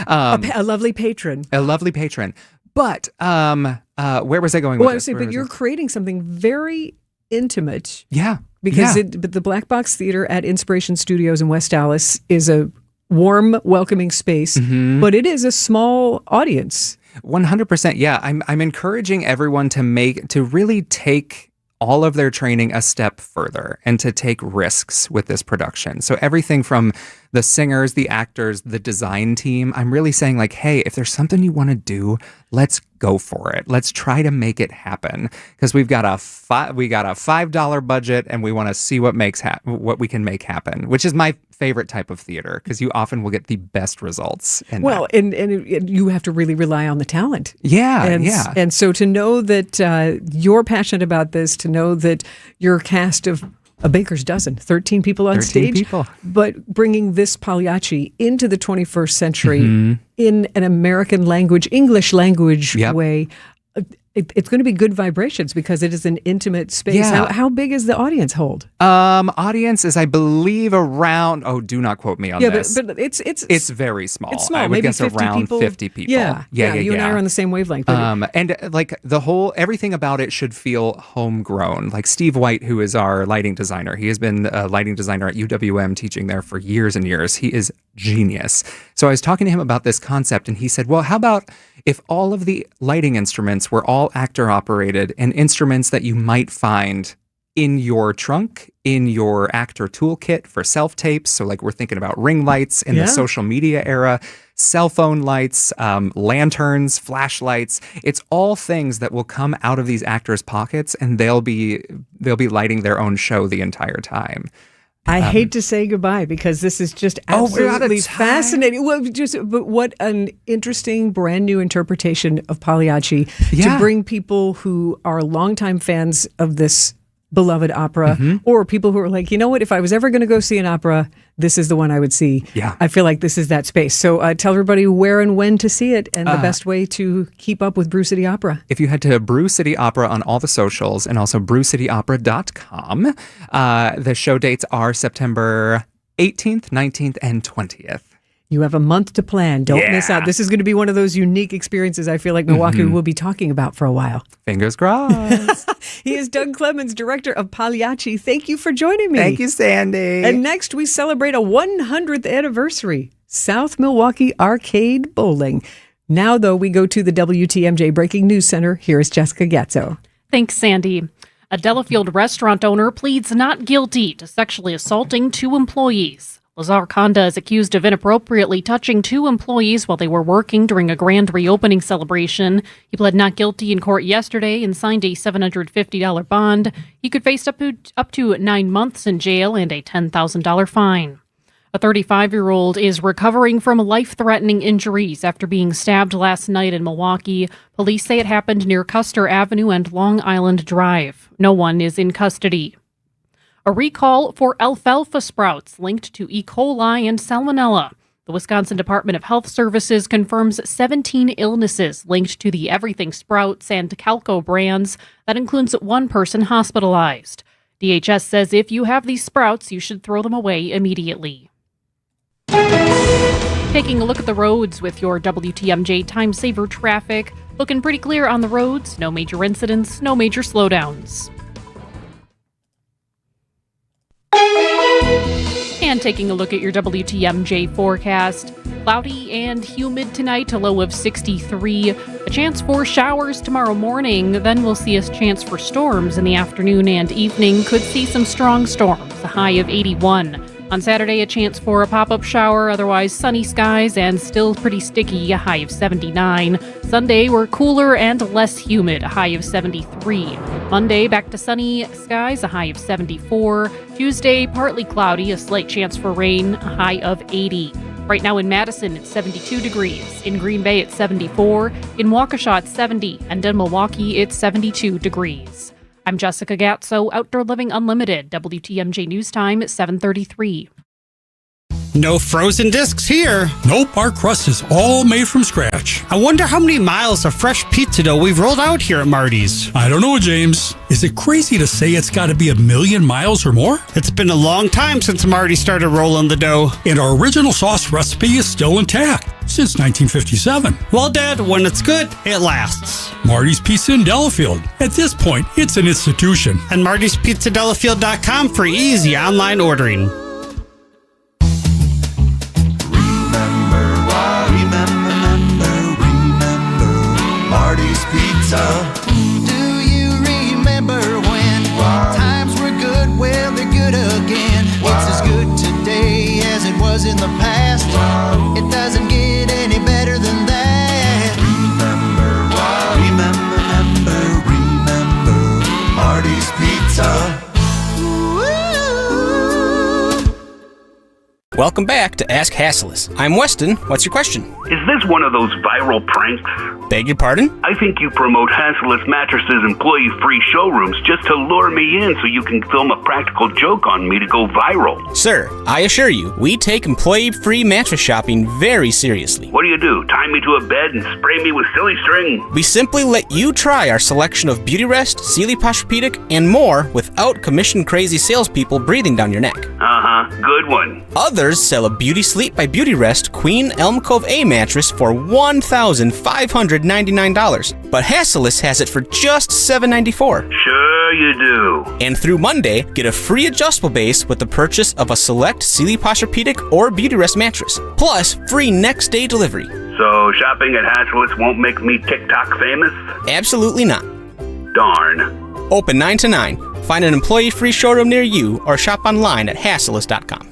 a lovely patron. A lovely patron. But where was I going with this? But you're creating something very intimate. Yeah. Because the Black Box Theater at Inspiration Studios in West Dallas is a warm, welcoming space, but it is a small audience. 100%. Yeah, I'm encouraging everyone to really take all of their training a step further and to take risks with this production. So everything from the singers, the actors, the design team, I'm really saying hey, if there's something you want to do, let's go for it. Let's try to make it happen, because we've got a $5 budget and we want to see what we can make happen, which is my favorite type of theater, because you often will get the best results. And you have to really rely on the talent. Yeah, And so to know that you're passionate about this, to know that your cast of a baker's dozen, 13 people on stage, but bringing this Pagliacci into the 21st century in an American language, English language way. It's going to be good vibrations because it is an intimate space. Yeah. How big is the audience hold? Audience is, I believe, around. Oh, do not quote me on this. But it's very small. It's small. I would maybe guess 50 around people. 50 people. Yeah. You and I are on the same wavelength. And everything about it should feel homegrown. Like Steve White, who is our lighting designer, he has been a lighting designer at UWM, teaching there for years and years. He is genius. So I was talking to him about this concept, and he said, well, how about if all of the lighting instruments were all actor operated, and instruments that you might find in your trunk, in your actor toolkit for self-tapes. So we're thinking about ring lights in the social media era, cell phone lights, lanterns, flashlights. It's all things that will come out of these actors' pockets, and they'll be lighting their own show the entire time. I hate to say goodbye because this is just absolutely fascinating. But what an interesting, brand new interpretation of Pagliacci to bring people who are longtime fans of this beloved opera, or people who are like, you know what, if I was ever going to go see an opera, this is the one I would see. Yeah. I feel like this is that space. So tell everybody where and when to see it, and the best way to keep up with Brew City Opera. If you head to Brew City Opera on all the socials, and also brewcityopera.com, the show dates are September 18th, 19th, and 20th. You have a month to plan. Don't miss out. This is going to be one of those unique experiences I feel like Milwaukee will be talking about for a while. Fingers crossed. He is Doug Clemens, director of Pagliacci. Thank you for joining me. Thank you, Sandy. And next we celebrate a 100th anniversary. South Milwaukee Arcade Bowling. Now, though, we go to the WTMJ Breaking News Center. Here is Jessica Gatzo. Thanks, Sandy. A Delafield restaurant owner pleads not guilty to sexually assaulting 2 employees. Lazar Conda is accused of inappropriately touching 2 employees while they were working during a grand reopening celebration. He pled not guilty in court yesterday and signed a $750 bond. He could face up to 9 months in jail and a $10,000 fine. A 35-year-old is recovering from life-threatening injuries after being stabbed last night in Milwaukee. Police say it happened near Custer Avenue and Long Island Drive. No one is in custody. A recall for alfalfa sprouts linked to E. coli and salmonella. The Wisconsin Department of Health Services confirms 17 illnesses linked to the Everything Sprouts and Calco brands. That includes 1 person hospitalized. DHS says if you have these sprouts, you should throw them away immediately. Taking a look at the roads with your WTMJ Time Saver traffic. Looking pretty clear on the roads. No major incidents, no major slowdowns. And taking a look at your WTMJ forecast. Cloudy and humid tonight, a low of 63. A chance for showers tomorrow morning. Then we'll see a chance for storms in the afternoon and evening. Could see some strong storms, a high of 81. On Saturday, a chance for a pop-up shower, otherwise sunny skies and still pretty sticky, a high of 79. Sunday, we're cooler and less humid, a high of 73. Monday, back to sunny skies, a high of 74. Tuesday, partly cloudy, a slight chance for rain, a high of 80. Right now in Madison, it's 72 degrees. In Green Bay, it's 74. In Waukesha, it's 70. And in Milwaukee, it's 72 degrees. I'm Jessica Gatzo, Outdoor Living Unlimited, WTMJ News Time at 7:33. No frozen discs here. Nope, our crust is all made from scratch. I wonder how many miles of fresh pizza dough we've rolled out here at Marty's. I don't know, James. Is it crazy to say it's got to be 1,000,000 miles or more? It's been a long time since Marty started rolling the dough. And our original sauce recipe is still intact since 1957. Well, Dad, when it's good, it lasts. Marty's Pizza in Delafield. At this point, it's an institution. And Marty'sPizzaDelafield.com for easy online ordering. Marty's Pizza. Do you remember when times were good? Well, they're good again. It's as good today as it was in the past. It doesn't get any better than that. Remember Marty's Pizza. Welcome back to Ask Hassles. I'm Weston. What's your question? Is this one of those viral pranks? Beg your pardon? I think you promote Hassles Mattresses employee-free showrooms just to lure me in so you can film a practical joke on me to go viral. Sir, I assure you, we take employee-free mattress shopping very seriously. What do? Tie me to a bed and spray me with silly string? We simply let you try our selection of Beautyrest, Sealy Posturepedic, and more without commission-crazy salespeople breathing down your neck. Good one. Others sell a Beauty Sleep by Beautyrest Queen Elm Cove A mattress for $1,599, but Hassles has it for just $794. Sure you do. And through Monday, get a free adjustable base with the purchase of a select Sealy Posturepedic or Beautyrest mattress, plus free next day delivery. So shopping at Hassles won't make me TikTok famous? Absolutely not. Darn. Open 9 to 9. Find an employee-free showroom near you or shop online at hassles.com.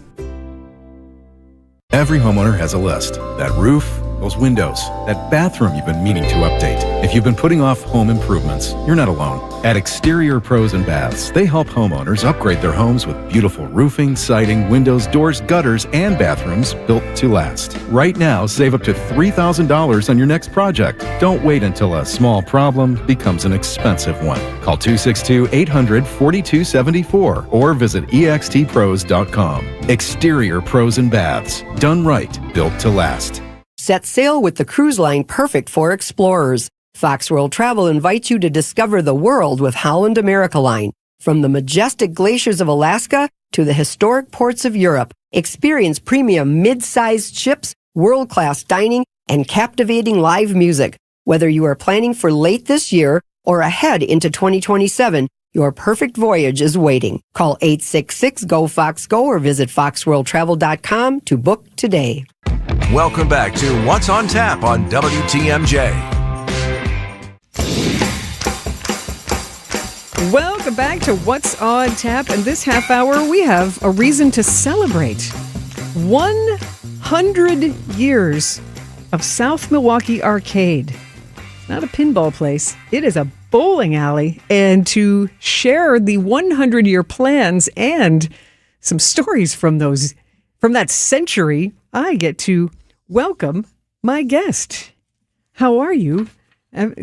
Every homeowner has a list. That roof, those windows, that bathroom you've been meaning to update. If you've been putting off home improvements, you're not alone. At Exterior Pros and Baths, they help homeowners upgrade their homes with beautiful roofing, siding, windows, doors, gutters, and bathrooms built to last. Right now, save up to $3,000 on your next project. Don't wait until a small problem becomes an expensive one. Call 262-800-4274 or visit extpros.com. Exterior Pros and Baths. Done right, built to last. Set sail with the cruise line perfect for explorers. Fox World Travel invites you to discover the world with Holland America Line. From the majestic glaciers of Alaska to the historic ports of Europe, experience premium mid-sized ships, world-class dining, and captivating live music. Whether you are planning for late this year or ahead into 2027, your perfect voyage is waiting. Call 866-GO-FOX-GO or visit foxworldtravel.com to book today. Welcome back to What's on Tap on WTMJ. Welcome back to What's on Tap. And this half hour, we have a reason to celebrate 100 years of South Milwaukee Arcade. Not a pinball place. It is a bowling alley. And to share the 100-year plans and some stories from that century, I get to welcome my guest. How are you?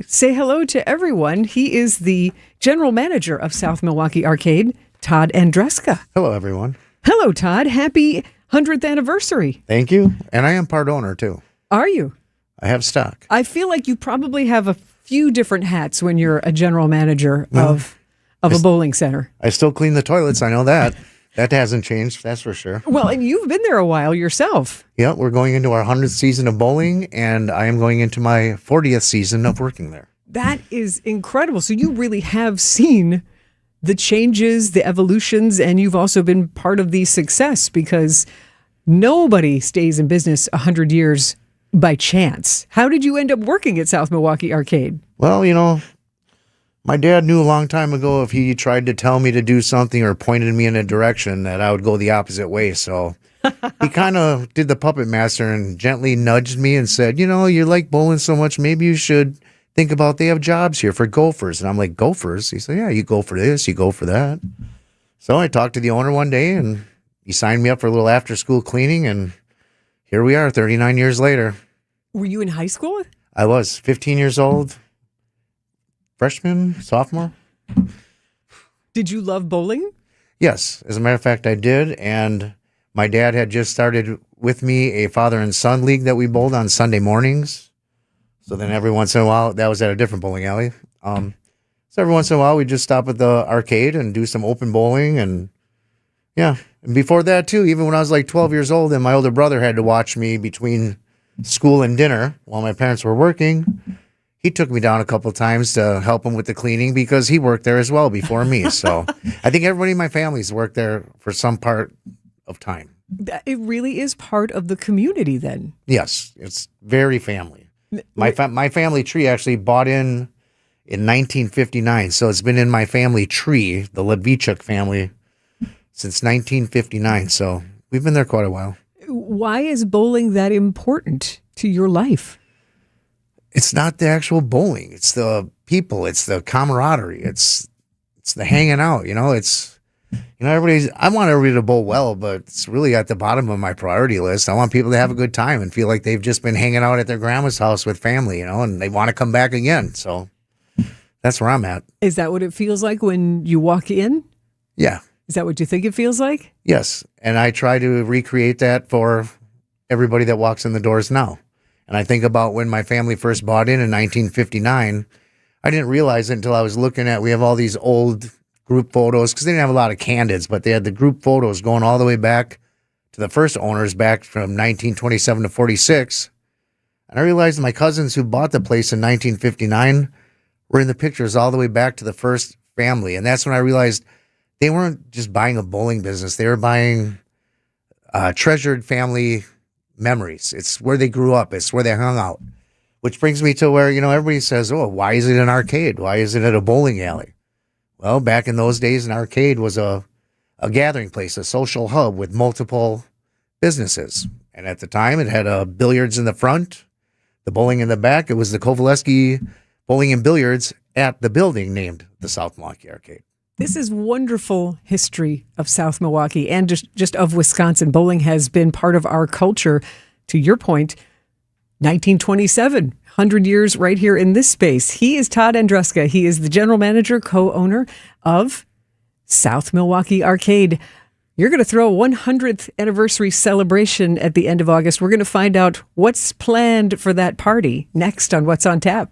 Say hello to everyone. He is the general manager of South Milwaukee Arcade, Todd Andreska. Hello, everyone. Hello, Todd. Happy 100th anniversary. Thank you. And I am part owner, too. Are you? I have stock. I feel like you probably have a few different hats when you're a general manager of a bowling center. I still clean the toilets. I know that. That hasn't changed, that's for sure. Well, and you've been there a while yourself. Yeah, we're going into our 100th season of bowling, and I am going into my 40th season of working there. That is incredible. So you really have seen the changes, the evolutions, and you've also been part of the success, because nobody stays in business 100 years by chance. How did you end up working at South Milwaukee Arcade? Well, my dad knew a long time ago if he tried to tell me to do something or pointed me in a direction that I would go the opposite way. So he kind of did the puppet master and gently nudged me and said, you like bowling so much, maybe you should think about they have jobs here for gophers. And I'm like, gophers? He said, yeah, you go for this, you go for that. So I talked to the owner one day and he signed me up for a little after school cleaning. And here we are 39 years later. Were you in high school? I was 15 years old. Freshman, sophomore. Did you love bowling? Yes. As a matter of fact, I did. And my dad had just started with me a father and son league that we bowled on Sunday mornings. So then every once in a while, that was at a different bowling alley. So every once in a while, we'd just stop at the arcade and do some open bowling. And yeah. And before that, too, even when I was like 12 years old and my older brother had to watch me between school and dinner while my parents were working, he took me down a couple of times to help him with the cleaning because he worked there as well before me. So I think everybody in my family's worked there for some part of time. It really is part of the community then. Yes, it's very family. My family tree actually bought in 1959. So it's been in my family tree, the Ledvichuk family, since 1959. So we've been there quite a while. Why is bowling that important to your life? It's not the actual bowling. It's the people. It's the camaraderie. It's the hanging out. I want everybody to bowl well, but it's really at the bottom of my priority list. I want people to have a good time and feel like they've just been hanging out at their grandma's house with family, and they want to come back again. So that's where I'm at. Is that what it feels like when you walk in? Yeah. Is that what you think it feels like? Yes. And I try to recreate that for everybody that walks in the doors now. And I think about when my family first bought in 1959. I didn't realize it until I was looking at, we have all these old group photos, because they didn't have a lot of candids, but they had the group photos going all the way back to the first owners back from 1927 to 46. And I realized my cousins who bought the place in 1959 were in the pictures all the way back to the first family. And that's when I realized they weren't just buying a bowling business. They were buying treasured family memories. It's where they grew up. It's where they hung out. Which brings me to where, everybody says, oh, why is it an arcade? Why is it at a bowling alley? Well, back in those days, an arcade was a gathering place, a social hub with multiple businesses. And at the time, it had billiards in the front, the bowling in the back. It was the Kovaleski Bowling and Billiards at the building named the South Milwaukee Arcade. This is wonderful history of South Milwaukee and just of Wisconsin. Bowling has been part of our culture. To your point, 1927, 100 years right here in this space. He is Todd Andreska. He is the general manager, co-owner of South Milwaukee Arcade. You're going to throw a 100th anniversary celebration at the end of August. We're going to find out what's planned for that party next on What's on Tap.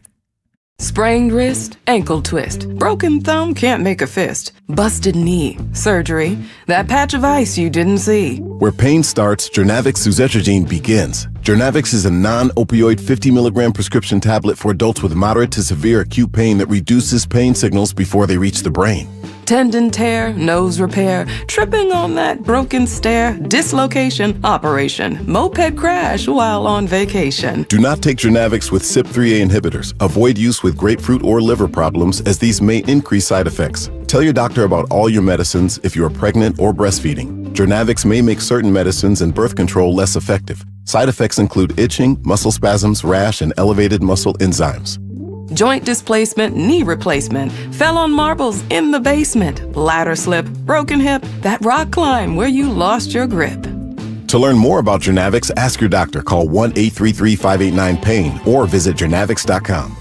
Sprained wrist, ankle twist, broken thumb can't make a fist, busted knee, surgery, that patch of ice you didn't see. Where pain starts, Jernavix suzetrigine begins. Jernavix is a non-opioid 50 milligram prescription tablet for adults with moderate to severe acute pain that reduces pain signals before they reach the brain. Tendon tear, nose repair, tripping on that broken stair, dislocation, operation, moped crash while on vacation. Do not take Jernavix with CYP3A inhibitors. Avoid use with grapefruit or liver problems as these may increase side effects. Tell your doctor about all your medicines if you are pregnant or breastfeeding. Jernavix may make certain medicines and birth control less effective. Side effects include itching, muscle spasms, rash, and elevated muscle enzymes. Joint displacement, knee replacement, fell on marbles in the basement, ladder slip, broken hip, that rock climb where you lost your grip. To learn more about Jernavix, ask your doctor. Call 1-833-589-PAIN or visit jernavix.com.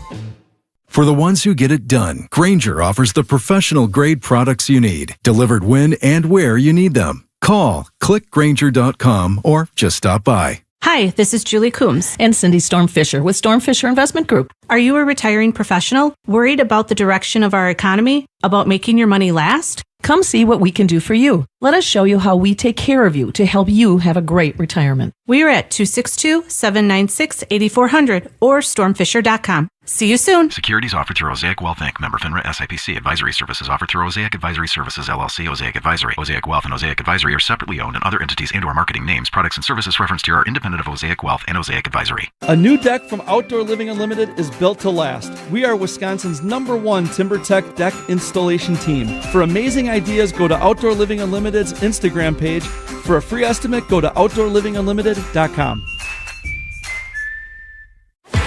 For the ones who get it done, Grainger offers the professional-grade products you need, delivered when and where you need them. Call, click Grainger.com, or just stop by. Hi, this is Julie Coombs and Cindy Storm Fisher with Storm Fisher Investment Group. Are you a retiring professional worried about the direction of our economy, about making your money last? Come see what we can do for you. Let us show you how we take care of you to help you have a great retirement. We are at 262-796-8400 or stormfisher.com. See you soon. Securities offered through Osaic Wealth Inc. Member FINRA SIPC. Advisory services offered through Osaic Advisory Services LLC. Osaic Advisory. Osaic Wealth and Osaic Advisory are separately owned, and other entities and/or marketing names, products, and services referenced here are independent of Osaic Wealth and Osaic Advisory. A new deck from Outdoor Living Unlimited is built to last. We are Wisconsin's #1 TimberTech deck installation team. For amazing ideas, go to Outdoor Living Unlimited's Instagram page. For a free estimate, go to OutdoorLivingUnlimited.com.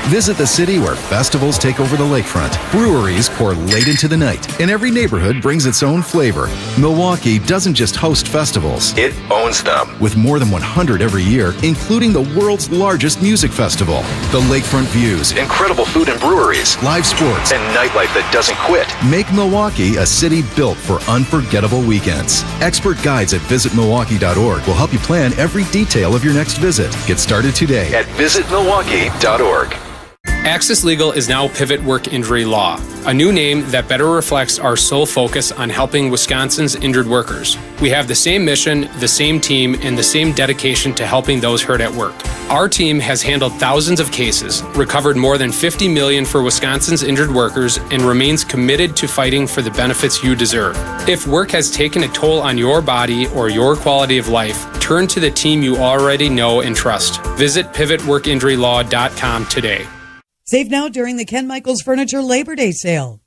Visit the city where festivals take over the lakefront. Breweries pour late into the night, and every neighborhood brings its own flavor. Milwaukee doesn't just host festivals, it owns them. With more than 100 every year, including the world's largest music festival. The lakefront views, incredible food and breweries, live sports, and nightlife that doesn't quit make Milwaukee a city built for unforgettable weekends. Expert guides at visitmilwaukee.org will help you plan every detail of your next visit. Get started today at visitmilwaukee.org. Access Legal is now Pivot Work Injury Law, a new name that better reflects our sole focus on helping Wisconsin's injured workers. We have the same mission, the same team, and the same dedication to helping those hurt at work. Our team has handled thousands of cases, recovered more than $50 million for Wisconsin's injured workers, and remains committed to fighting for the benefits you deserve. If work has taken a toll on your body or your quality of life, turn to the team you already know and trust. Visit pivotworkinjurylaw.com today. Save now during the Ken Michaels Furniture Labor Day sale.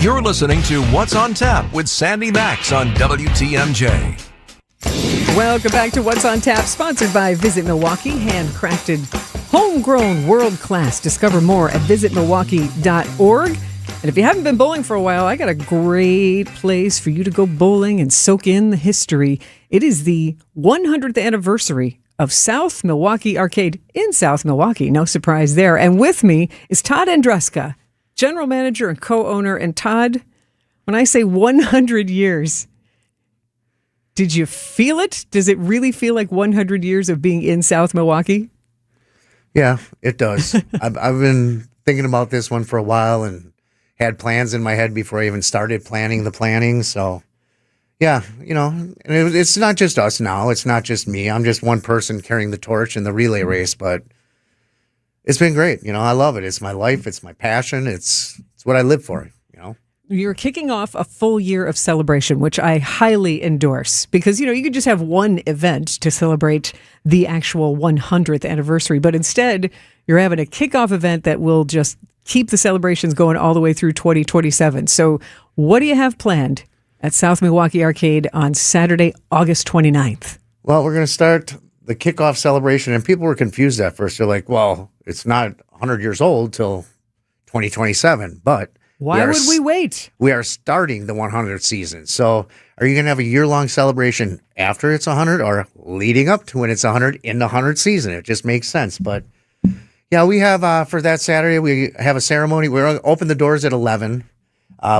You're listening to What's on Tap with Sandy Maxx on WTMJ. Welcome back to What's on Tap, sponsored by Visit Milwaukee. Handcrafted, homegrown, world class. Discover more at visitmilwaukee.org. And if you haven't been bowling for a while, I got a great place for you to go bowling and soak in the history. It is the 100th anniversary of South Milwaukee Arcade in South Milwaukee. No surprise there. And with me is Todd Andruska, general manager and co-owner. And Todd, when I say 100 years, did you feel it? Does it really feel like 100 years of being in South Milwaukee? Yeah, it does. I've been thinking about this one for a while and had plans in my head before I even started planning the planning. So yeah, you know, it's not just us now. It's not just me. I'm just one person carrying the torch in the relay race, but it's been great. You know, I love it. It's my life. It's my passion. It's what I live for, you know. You're kicking off a full year of celebration, which I highly endorse because, you know, you could just have one event to celebrate the actual 100th anniversary, but instead you're having a kickoff event that will just keep the celebrations going all the way through 2027. So what do you have planned at South Milwaukee Arcade on Saturday, August 29th? Well, we're going to start the kickoff celebration, and people were confused at first. They're like, well, it's not 100 years old till 2027, but why would we wait? We are starting the 100th season. So are you going to have a year-long celebration after it's 100 or leading up to when it's 100 in the 100th season? It just makes sense. But yeah, we have for that Saturday, we have a ceremony. We're going to open the doors at 11.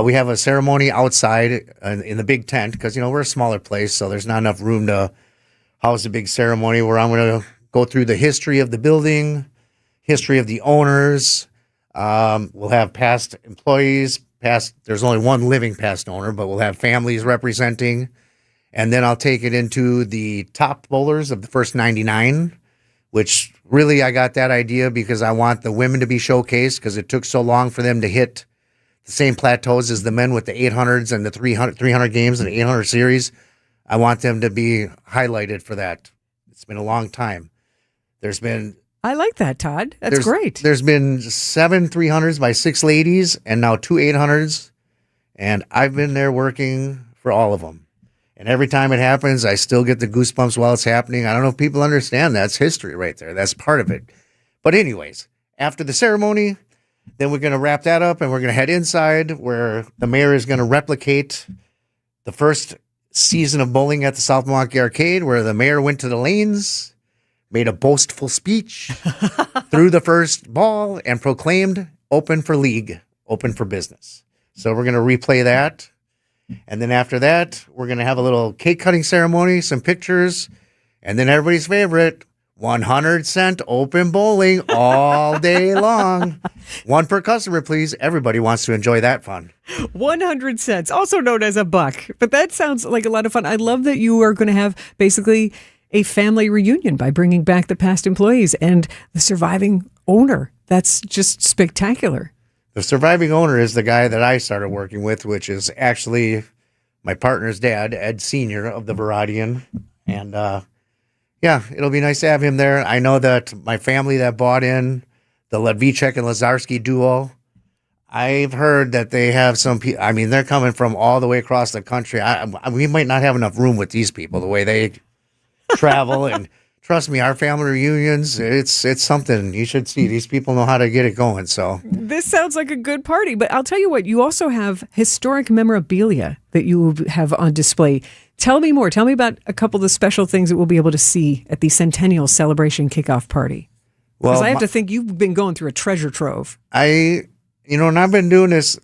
We have a ceremony outside in the big tent because, you know, we're a smaller place, so there's not enough room to house a big ceremony where I'm going to go through the history of the building, history of the owners. We'll have past employees, there's only one living past owner, but we'll have families representing. And then I'll take it into the top bowlers of the first 99, which really I got that idea because I want the women to be showcased because it took so long for them to hit the same plateaus as the men with the 800s and the 300 games and the 800 series. I want them to be highlighted for that. It's been a long time. I like that, Todd. That's great. There's been 7 300s by 6 ladies and now 2 800s. And I've been there working for all of them. And every time it happens, I still get the goosebumps while it's happening. I don't know if people understand that's history right there. That's part of it. But anyways, after the ceremony, then we're going to wrap that up and we're going to head inside where the mayor is going to replicate the first season of bowling at the South Milwaukee Arcade, where the mayor went to the lanes, made a boastful speech, threw the first ball, and proclaimed open for league, open for business. So we're going to replay that. And then after that, we're going to have a little cake cutting ceremony, some pictures, and then everybody's favorite, 100-cent open bowling all day long. 1 per customer, please. Everybody wants to enjoy that fun. 100 cents, also known as a buck. But that sounds like a lot of fun. I love that you are going to have basically a family reunion by bringing back the past employees and the surviving owner. That's just spectacular. The surviving owner is the guy that I started working with, which is actually my partner's dad, Ed Sr. of the Baradian. And yeah, it'll be nice to have him there. I know that my family that bought in, the Ledvichek and Lazarski duo, I've heard that they have some people, I mean, they're coming from all the way across the country. We might not have enough room with these people, the way they travel. And trust me, our family reunions, it's something. You should see. These people know how to get it going. So this sounds like a good party. But I'll tell you what, you also have historic memorabilia that you have on display. Tell me more. Tell me about a couple of the special things that we'll be able to see at the Centennial Celebration Kickoff Party. Because I have to think you've been going through a treasure trove. And I've been doing this.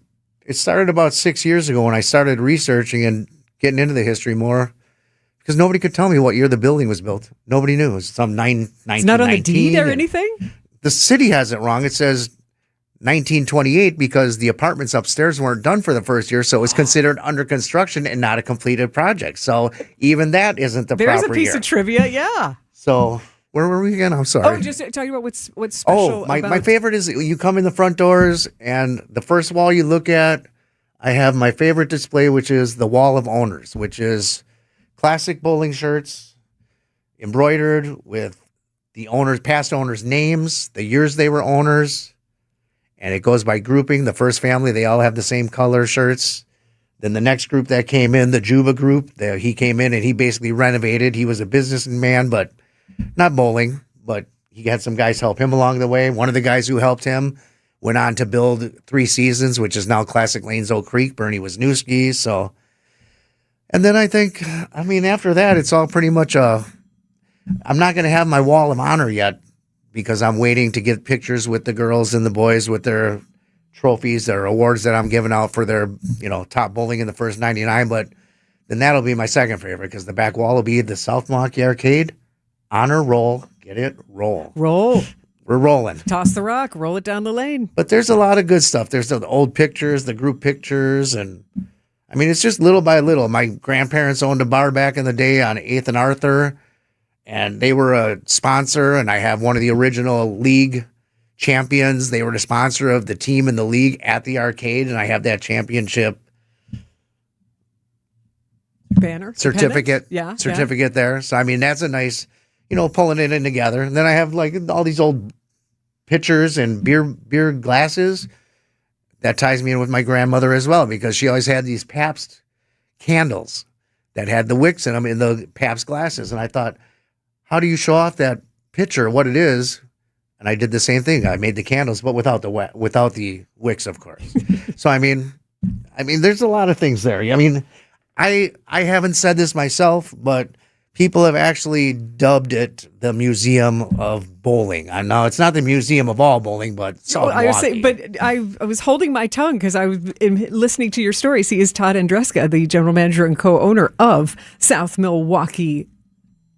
It started about 6 years ago when I started researching and getting into the history more. Because nobody could tell me what year the building was built. Nobody knew. It was some 1919. It's not on the deed or anything? The city has it wrong. It says 1928 because the apartments upstairs weren't done for the first year, so it was considered under construction and not a completed project. So even that isn't the proper year. There's a piece of trivia, yeah. So where were we again? I'm sorry. Oh, just talking about what's special about... my favorite is you come in the front doors and the first wall you look at, I have my favorite display, which is the Wall of Owners, which is classic bowling shirts embroidered with the owners, past owners' names, the years they were owners, and it goes by grouping. The first family, they all have the same color shirts. Then the next group that came in, the Juba group, he came in and he basically renovated. He was a businessman, but not bowling, but he had some guys help him along the way. One of the guys who helped him went on to build 3 Seasons, which is now Classic Lanes Oak Creek. Bernie Wisniewski, so... And then I think, after that, it's all pretty much I'm not going to have my wall of honor yet because I'm waiting to get pictures with the girls and the boys with their trophies, their awards that I'm giving out for their, top bowling in the first 99. But then that'll be my second favorite because the back wall will be the South Milwaukee Arcade honor roll. Get it? Roll. Roll. We're rolling. Toss the rock. Roll it down the lane. But there's a lot of good stuff. There's the old pictures, the group pictures, and... it's just little by little. My grandparents owned a bar back in the day on 8th and Arthur, and they were a sponsor, and I have one of the original league champions. They were the sponsor of the team in the league at the arcade, and I have that championship banner certificate there. So, that's a nice, pulling it in together. And then I have all these old pitchers and beer glasses. That ties me in with my grandmother as well because she always had these Pabst candles that had the wicks in them in the Pabst glasses. And I thought, how do you show off that picture, what it is? And I did the same thing. I made the candles, but without the wicks, of course. So, there's a lot of things there. I haven't said this myself, but people have actually dubbed it the Museum of Bowling. I know it's not the museum of all bowling, but I was holding my tongue because I was listening to your stories. He is Todd Andreska, the general manager and co-owner of South Milwaukee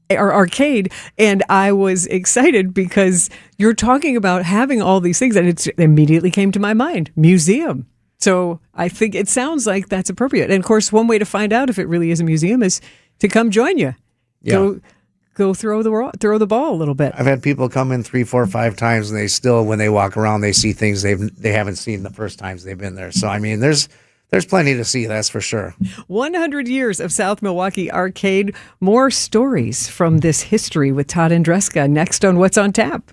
Arcade, and I was excited because you're talking about having all these things, and it immediately came to my mind, museum. So I think it sounds like that's appropriate. And of course, one way to find out if it really is a museum is to come join you. Yeah. go throw the ball a little bit. I've had people come in 3, 4, 5 times, and they still, when they walk around, they see things they haven't seen the first times they've been there. So I mean, there's plenty to see, that's for sure. 100 years of South Milwaukee Arcade. More stories from this history with Todd Andreska next on What's on Tap.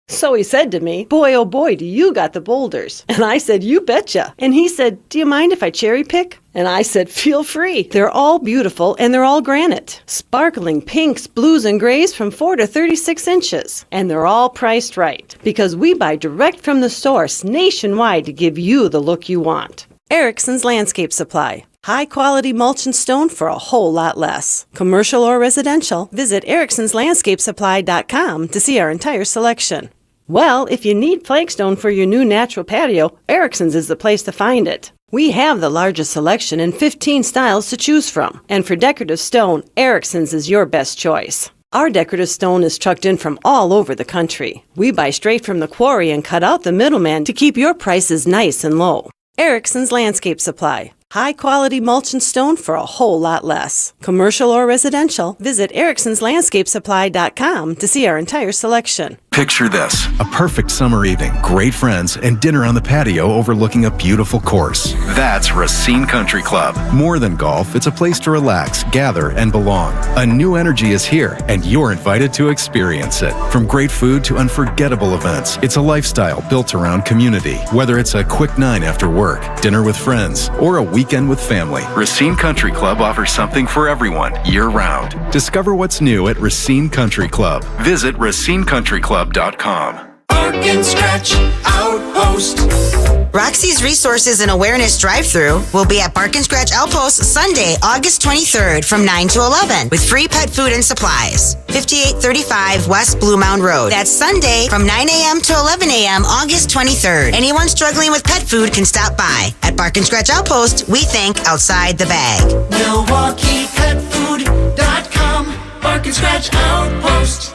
So he said to me, boy, oh boy, do you got the boulders. And I said, you betcha. And he said, do you mind if I cherry pick? And I said, feel free. They're all beautiful and they're all granite. Sparkling pinks, blues, and grays from 4 to 36 inches. And they're all priced right because we buy direct from the source nationwide to give you the look you want. Erickson's Landscape Supply. High-quality mulch and stone for a whole lot less. Commercial or residential, visit ericksonslandscapesupply.com to see our entire selection. Well, if you need flagstone for your new natural patio, Erickson's is the place to find it. We have the largest selection and 15 styles to choose from. And for decorative stone, Erickson's is your best choice. Our decorative stone is trucked in from all over the country. We buy straight from the quarry and cut out the middleman to keep your prices nice and low. Erickson's Landscape Supply. High-quality mulch and stone for a whole lot less. Commercial or residential, visit ericksonslandscapesupply.com to see our entire selection. Picture this, a perfect summer evening, great friends, and dinner on the patio overlooking a beautiful course. That's Racine Country Club. More than golf, it's a place to relax, gather, and belong. A new energy is here, and you're invited to experience it. From great food to unforgettable events, it's a lifestyle built around community. Whether it's a quick 9 after work, dinner with friends, or a weekend with family, Racine Country Club offers something for everyone, year-round. Discover what's new at Racine Country Club. Visit racinecountryclub.com. Bark and Scratch Outpost. Roxy's Resources and Awareness Drive-Thru will be at Bark and Scratch Outpost Sunday, August 23rd from 9 to 11 with free pet food and supplies. 5835 West Blue Mound Road. That's Sunday from 9 a.m. to 11 a.m. August 23rd. Anyone struggling with pet food can stop by. At Bark and Scratch Outpost, we think outside the bag. MilwaukeePetFood.com. Bark and Scratch Outpost.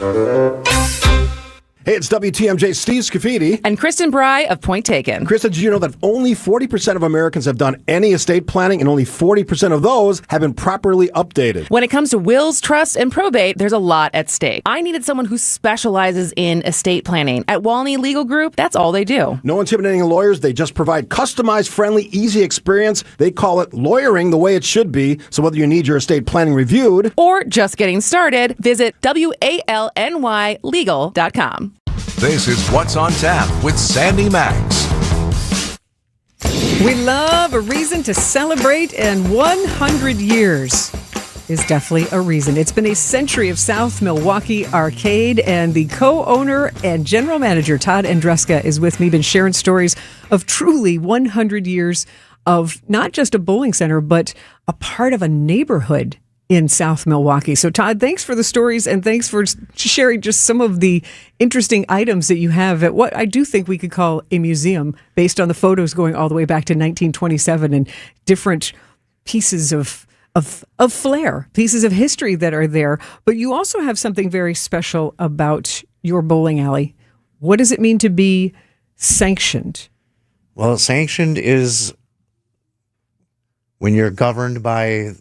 Hey, it's WTMJ Steve Scafidi. And Kristen Bry of Point Taken. Kristen, did you know that only 40% of Americans have done any estate planning and only 40% of those have been properly updated? When it comes to wills, trusts, and probate, there's a lot at stake. I needed someone who specializes in estate planning. At Walney Legal Group, that's all they do. No intimidating lawyers. They just provide customized, friendly, easy experience. They call it lawyering the way it should be. So whether you need your estate planning reviewed or just getting started, visit WALNYlegal.com. This is What's on Tap with Sandy Maxx. We love a reason to celebrate, and 100 years is definitely a reason. It's been a century of South Milwaukee Arcade, and the co-owner and general manager, Todd Andreska, is with me. Been sharing stories of truly 100 years of not just a bowling center, but a part of a neighborhood in South Milwaukee. So Todd, thanks for the stories and thanks for sharing just some of the interesting items that you have at what I do think we could call a museum based on the photos going all the way back to 1927 and different pieces of flair, pieces of history that are there. But you also have something very special about your bowling alley. What does it mean to be sanctioned? Well, sanctioned is when you're governed by,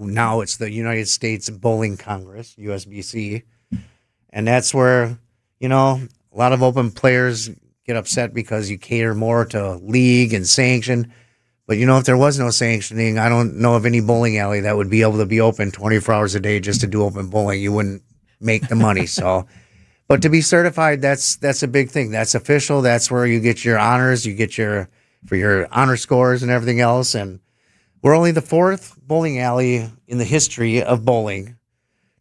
now it's the United States Bowling Congress, USBC. And that's where, you know, a lot of open players get upset because you cater more to league and sanction. But, you know, if there was no sanctioning, I don't know of any bowling alley that would be able to be open 24 hours a day just to do open bowling. You wouldn't make the money. So, but to be certified, that's a big thing. That's official. That's where you get your honors. You get for your honor scores and everything else. And we're only the 4th bowling alley in the history of bowling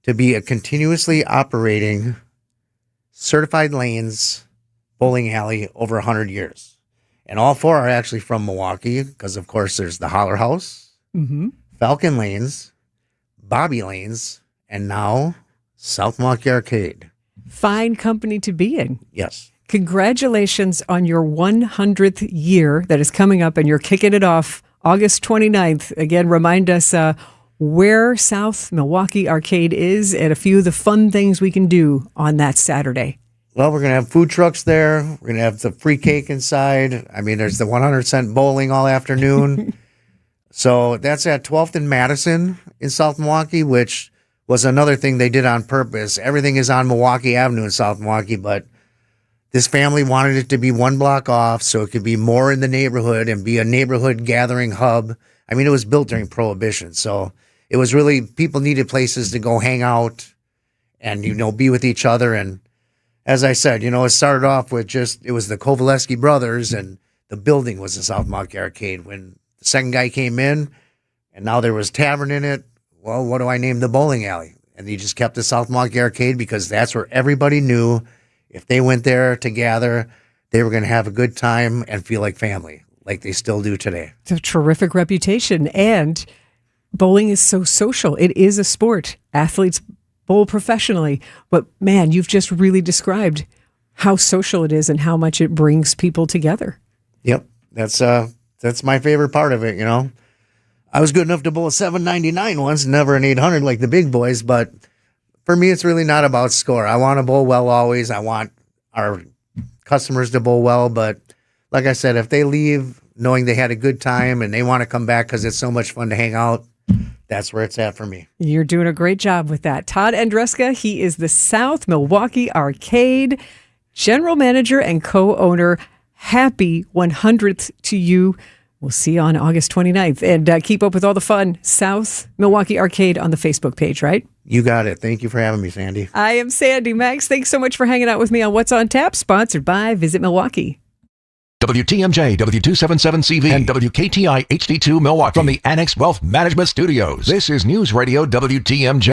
to be a continuously operating certified lanes bowling alley over 100 years. And all 4 are actually from Milwaukee because, of course, there's the Holler House, Falcon Lanes, Bobby Lanes, and now South Milwaukee Arcade. Fine company to be in. Yes. Congratulations on your 100th year that is coming up, and you're kicking it off August 29th. Again, remind us where South Milwaukee Arcade is and a few of the fun things we can do on that Saturday. Well, we're going to have food trucks there. We're going to have the free cake inside. I mean, there's the 100-cent bowling all afternoon. So that's at 12th and Madison in South Milwaukee, which was another thing they did on purpose. Everything is on Milwaukee Avenue in South Milwaukee, but this family wanted it to be one block off so it could be more in the neighborhood and be a neighborhood gathering hub. I mean, it was built during Prohibition, so it was really, people needed places to go hang out and, be with each other. And as I said, it started off with it was the Kovaleski brothers, and the building was the South Milwaukee Arcade. When the second guy came in, and now there was tavern in it, well, what do I name the bowling alley? And he just kept the South Milwaukee Arcade because that's where everybody knew if they went there to gather, they were going to have a good time and feel like family, like they still do today. It's a terrific reputation, and bowling is so social. It is a sport. Athletes bowl professionally, but man, you've just really described how social it is and how much it brings people together. Yep, that's my favorite part of it. I was good enough to bowl a 799 once, never an 800 like the big boys, but for me, it's really not about score. I want to bowl well always. I want our customers to bowl well, but like I said, if they leave knowing they had a good time and they want to come back because it's so much fun to hang out, that's where it's at for me. You're doing a great job with that. Todd Andreska, he is the South Milwaukee Arcade General Manager and co-owner. Happy 100th to you. We'll see you on August 29th. And keep up with all the fun. South Milwaukee Arcade on the Facebook page, right? You got it. Thank you for having me, Sandy. I am Sandy. Maxx, thanks so much for hanging out with me on What's on Tap, sponsored by Visit Milwaukee. WTMJ, W277CV, and WKTI HD2 Milwaukee from the Annex Wealth Management Studios. This is News Radio WTMJ.